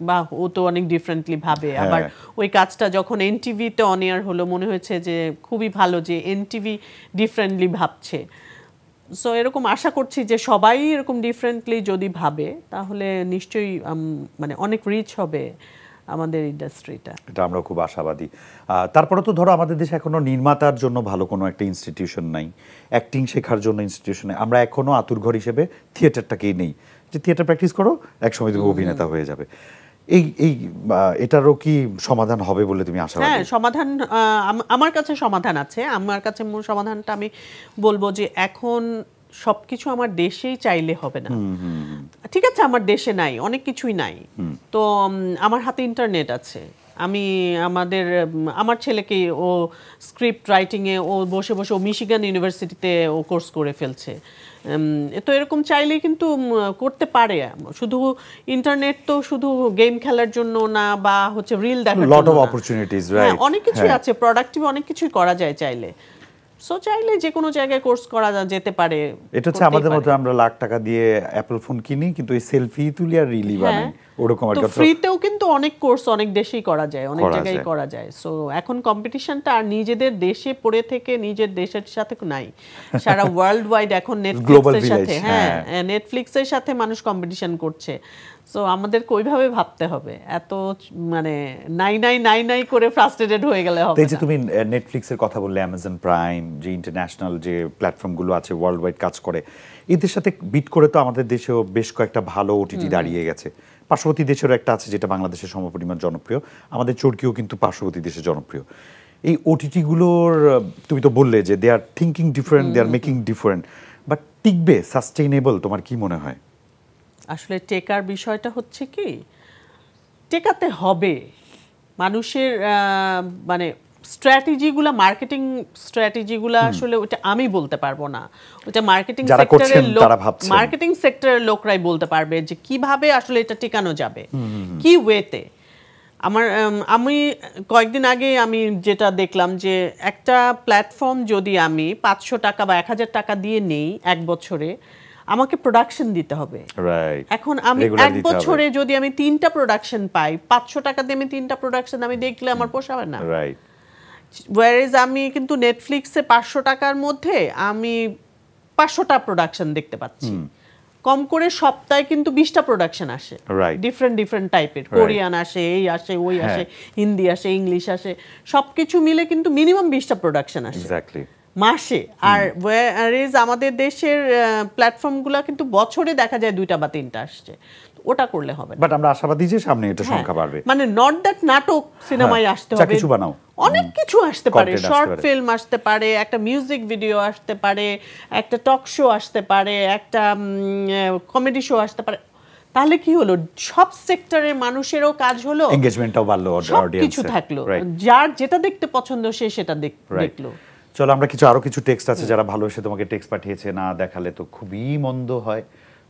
বাহ, ও তো অনেক ডিফারেন্টলি ভাবে। আবার ওই কাজটা যখন এনটিভিতে অন এয়ার হলো, মনে হয়েছে যে খুবই ভালো যে এনটিভি ডিফারেন্টলি ভাবছে। সো এরকম আশা করছি যে সবাই এরকম ডিফারেন্টলি যদি ভাবে, তাহলে নিশ্চয়ই মানে অনেক রিচ হবে আমাদের ইন্ডাস্ট্রিটা। এটা আমরা খুব আশাবাদী। তারপরে তো ধরো আমাদের দেশে এখনো নির্মাতার জন্য ভালো কোনো একটা ইনস্টিটিউশন নাই, অ্যাক্টিং শেখার জন্য ইনস্টিটিউশন নেই। আমরা এখনো আতুরঘর হিসেবে থিয়েটারটাকেই নেই, যে থিয়েটার প্র্যাকটিস করো, একসময় তুমি অভিনেতা হয়ে যাবে। এটারও কি সমাধান হবে বলে তুমি আশাবাদী? হ্যাঁ, সমাধান আমার কাছে সমাধান আছে। আমার কাছে সমাধানটা আমি বলবো যে এখন সবকিছু আমার দেশেই চাইলে হবে না। ঠিক আছে, আমার দেশে নাই, অনেক কিছুই নাই, তো আমার হাতে ইন্টারনেট আছে। আমার ছেলেকে ও স্ক্রিপ্ট রাইটিংয়ে ও বসে ও মিশিগান ইউনিভার্সিটিতে ও কোর্স করে ফেলছে। তো এরকম চাইলেই কিন্তু করতে পারে। শুধু ইন্টারনেট তো শুধু গেম খেলার জন্য না, বা হচ্ছে রিল দেখার জন্য, লট অফ অপরচুনিটিজ, রাইট? অনেক কিছুই আছে, প্রোডাক্টিভ অনেক কিছুই করা যায় চাইলে। সো চাইলে যে কোনো জায়গায় কোর্স করা যেতে পারে। এটা হচ্ছে আমাদের মধ্যে, আমরা লাখ টাকা দিয়ে অ্যাপল ফোন কিনি, কিন্তু এই সেলফি তুলি আর রিলি বানাই, ওরকম আর কি। ফ্রিতেও কিন্তু অনেক কোর্স অনেক দেশেই করা যায়, অনেক জায়গায় করা যায়। সো এখন কম্পিটিশনটা আর নিজেদের দেশে পড়ে থেকে নিজের দেশের সাথে নাই, সারা ওয়ার্ল্ড ওয়াইড এখন নেটফ্লিক্সের সাথে, নেটফ্লিক্সের সাথে মানুষ কম্পিটিশন করছে। সো আমাদেরকে ওইভাবে ভাবতে হবে, এত মানে নাই করে ফ্রাস্ট্রেটেড হয়ে গেলে হবে না। এই যে তুমি নেটফ্লিক্সের কথা বললে, অ্যামাজন প্রাইম, যে ইন্টারন্যাশনাল যে প্ল্যাটফর্মগুলো আছে, ওয়ার্ল্ড ওয়াইড কাজ করে, এদের সাথে বিট করে তো আমাদের দেশেও বেশ কয়েকটা ভালো ওটিটি দাঁড়িয়ে গেছে। পার্শ্ববর্তী দেশেরও একটা আছে যেটা বাংলাদেশের সমপরিমাণ জনপ্রিয়, আমাদের চরকিও কিন্তু পার্শ্ববর্তী দেশে জনপ্রিয়। এই ওটিটিগুলোর, তুমি তো বললে যে they are thinking different, they are making different, but টিকবে, সাস্টেইনেবল, তোমার কি মনে হয়? আসলে টেকার বিষয়টা হচ্ছে কি, টেকাতে হবে মানুষের মানে স্ট্র্যাটেজিগুলো, মার্কেটিং স্ট্র্যাটেজিগুলো আসলে ওটা আমি বলতে পারবো না, ওটা মার্কেটিং সেক্টরের লোকরাই বলতে পারবে যে কিভাবে আসলে এটা টেকানো যাবে, কি ওয়েতে। আমি কয়েকদিন আগে আমি যেটা দেখলাম যে একটা প্ল্যাটফর্ম যদি আমি 500 টাকা বা 1000 টাকা দিয়ে নেই এক বছরে, আমাকে প্রোডাকশন দিতে হবে। এখন আমি এক বছরে যদি আমি 3টা প্রোডাকশন পাই, 500 টাকা দিয়ে আমি 3টা প্রোডাকশন আমি দেখলে আমার পোষাবে না। ওয়ারেজ আমি কিন্তু নেটফ্লিক্সে 500 টাকার মধ্যে আমি 500টা প্রোডাকশন দেখতে পাচ্ছি। কম করে সপ্তাহে কিন্তু 20টা প্রোডাকশন আসে, Right. ডিফারেন্ট টাইপের, কোরিয়ান আসে, এই আসে, ওই আসে, হিন্দি আসে, ইংলিশ আসে, সবকিছু মিলে কিন্তু মিনিমাম 20টা প্রোডাকশন আসে এক্স্যাক্টলি মাসে। আর ওয়ারেজ আমাদের দেশের প্ল্যাটফর্মগুলো কিন্তু বছরে দেখা যায় 2টা বা 3টা আসছে, ওটা করলে হবে না। বাট আমরা আশাবাদী যে সামনে এটা সংখ্যা বাড়বে। মানে নট দ্যাট নাটক সিনেমায় আসতে যা হবে, কিছু বানাও, অনেক কিছু আসতে পারে, Content আসতে শর্ট পারে। ফিল্ম আসতে পারে, একটা মিউজিক ভিডিও আসতে পারে, একটা টক শো আসতে পারে, একটা কমেডি শো আসতে পারে। তাহলে কি হলো, সব সেক্টরের মানুষেরও কাজ হলো, এনগেজমেন্টটাও বাড়লো, সব অডিয়েন্স কিছু থাকলো, যার যেটা দেখতে পছন্দ সে সেটা দেখলো। চলো আমরা আরো কিছু টেক্সট আছে যারা ভালোবেসে তোমাকে টেক্সট পাঠিয়েছে, না দেখালে তো খুবই মন্দ হয়।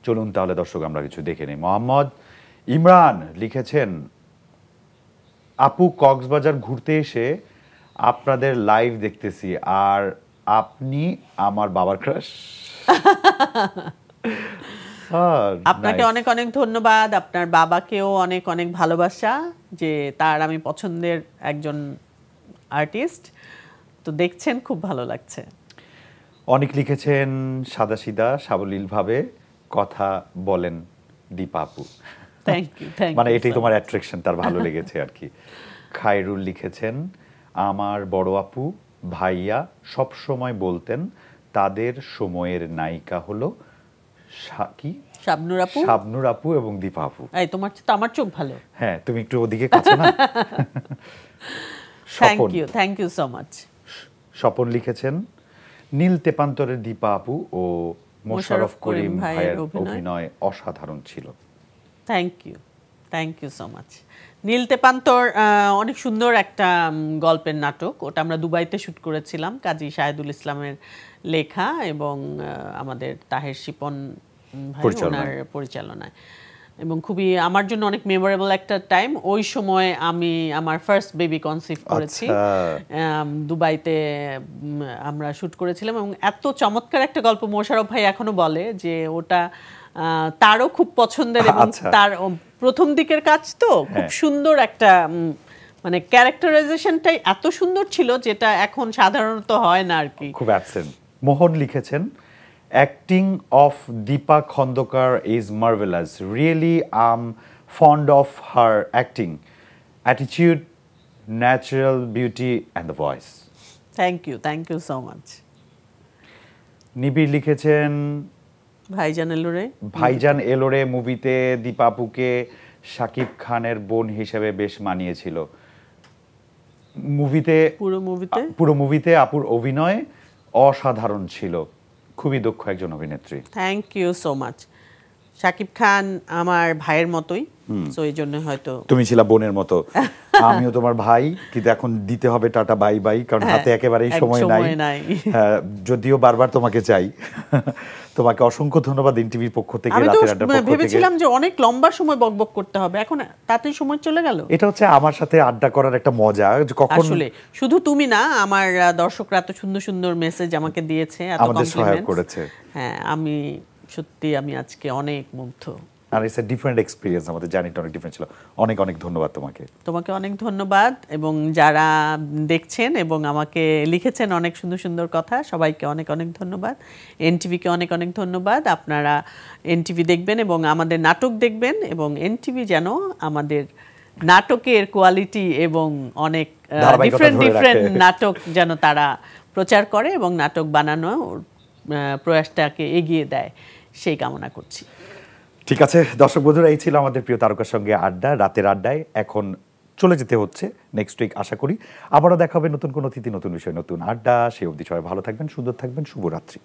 চলুন তাহলে দর্শক আমরা কিছু দেখে নিই। মোহাম্মদ ইমরান লিখেছেন, আপু কক্সবাজার ঘুরতে এসে আপনাদের লাইভ দেখতেছি, আর আপনি আমার বাবার ক্রাশ। আপনাকে অনেক অনেক ধন্যবাদ, আপনার বাবাকেও অনেক অনেক ভালোবাসা যে তার আমি পছন্দের একজন আর্টিস্ট, তো দেখছেন খুব ভালো লাগছে। অনেক লিখেছেন, সাদাসিধা সাবলীলভাবে কথা বলেন দীপা আপু। থ্যাংক ইউ, মানে এটাই তোমার অ্যাট্রাকশন, তার ভালো লেগেছে আর কি। খায়রুল লিখেছেন, আমার বড় আপু ভাইয়া সব সময় বলতেন তাদের সময়ের নায়িকা হলো কি শাবনূর আপু এবং দীপা আপু। এই তোমার তো আমার চোখ ভালো। হ্যাঁ, তুমি একটু ওদিকে কাছে না। Thank you so much. Swapan লিখেছেন, নীল তেপান্তরের দীপা আপু ও মোশাররফ করিম ভাইয়ের অভিনয় অসাধারণ ছিল। Thank you so much. Neel Tepantor অনেক সুন্দর একটা গল্পের নাটক, ওটা আমরা দুবাইতে শুট করেছিলাম, কাজী শাহেদুল ইসলামের লেখা এবং আমাদের তাহের শিপন ভাই ওনার পরিচালনায়, এবং খুবই আমার জন্য অনেক মেমোরেবল একটা টাইম। ওই সময় আমি আমার ফার্স্ট বেবি কনসিভ করেছি, দুবাইতে আমরা শুট করেছিলাম, এবং এত চমৎকার একটা গল্প মোশাররফ ভাই এখনো বলে যে ওটা তারও খুব পছন্দের, এবং তার প্রথম দিকের কাজ তো খুব সুন্দর একটা মানে ক্যারেক্টারাইজেশনটাই এত সুন্দর ছিল যেটা এখন সাধারণত হয় না আর কি, খুব অ্যাবসেন্ট। মোহন লিখেছেন, acting of Deepa Khandokar is marvelous. Really, I'm fond of her acting, attitude, natural beauty, and the voice. Thank you so much. নিবিড় লিখেছেন, ভাইজান এলোরে মুভিতে দীপা আপুকে শাকিব খানের বোন হিসেবে বেশ মানিয়েছিল। পুরো মুভিতে আপুর অভিনয় অসাধারণ ছিল, খুবই দক্ষ একজন অভিনেত্রী। Thank you so much. Shakib Khan আমার ভাইয়ের মতোই, সো এই জন্য হয়তো তুমি ছিলা বোনের মতো, আমিও তোমার ভাই, কিন্তু এখন দিতে হবে টাটা বাই বাই, কারণ হাতে একেবারেই সময় নাই। যদিও বারবার তোমাকে চাই। তোমাকে অসংখ্য ধন্যবাদ এনটিভির পক্ষ থেকে, রাতের আড্ডার পক্ষ থেকে। ভেবেছিলাম যে অনেক লম্বা সময় বকবক করতে হবে, এখন তাতেই সময় চলে গেল। এটা হচ্ছে আমার সাথে আড্ডা করার একটা মজা, যে কখন আসলে শুধু তুমি না, আমার দর্শকরা এত সুন্দর সুন্দর মেসেজ আমাকে দিয়েছে, এত কমপ্লিমেন্টস করেছে। হ্যাঁ, আমি আজকে অনেক মুগ্ধ। আর ইটস এ ডিফারেন্ট এক্সপেরিয়েন্স, আমাদের জার্নিটা অনেক ডিফারেন্ট ছিল। অনেক অনেক ধন্যবাদ তোমাকে অনেক ধন্যবাদ, এবং যারা দেখছেন এবং আমাকে লিখেছেন অনেক সুন্দর সুন্দর কথা, সবাইকে অনেক অনেক ধন্যবাদ। এনটিভিকে অনেক অনেক ধন্যবাদ। আপনারা এনটিভি দেখবেন এবং আমাদের নাটক দেখবেন, এবং এনটিভি যেন আমাদের নাটকের কোয়ালিটি এবং অনেক ডিফারেন্ট নাটক যেন তারা প্রচার করে এবং নাটক বানানো প্রয়াসটাকে এগিয়ে দেয়, সেই কামনা করছি। ঠিক আছে দর্শক বন্ধুরা, এই ছিল আমাদের প্রিয় তারকার সঙ্গে আড্ডা, রাতের আড্ডায়। এখন চলে যেতে হচ্ছে, নেক্সট উইক আশা করি আবারও দেখা হবে নতুন কোনো অতিথি, নতুন বিষয়, নতুন আড্ডা। সেই অবধি সবাই ভালো থাকবেন, সুন্দর থাকবেন, শুভরাত্রি।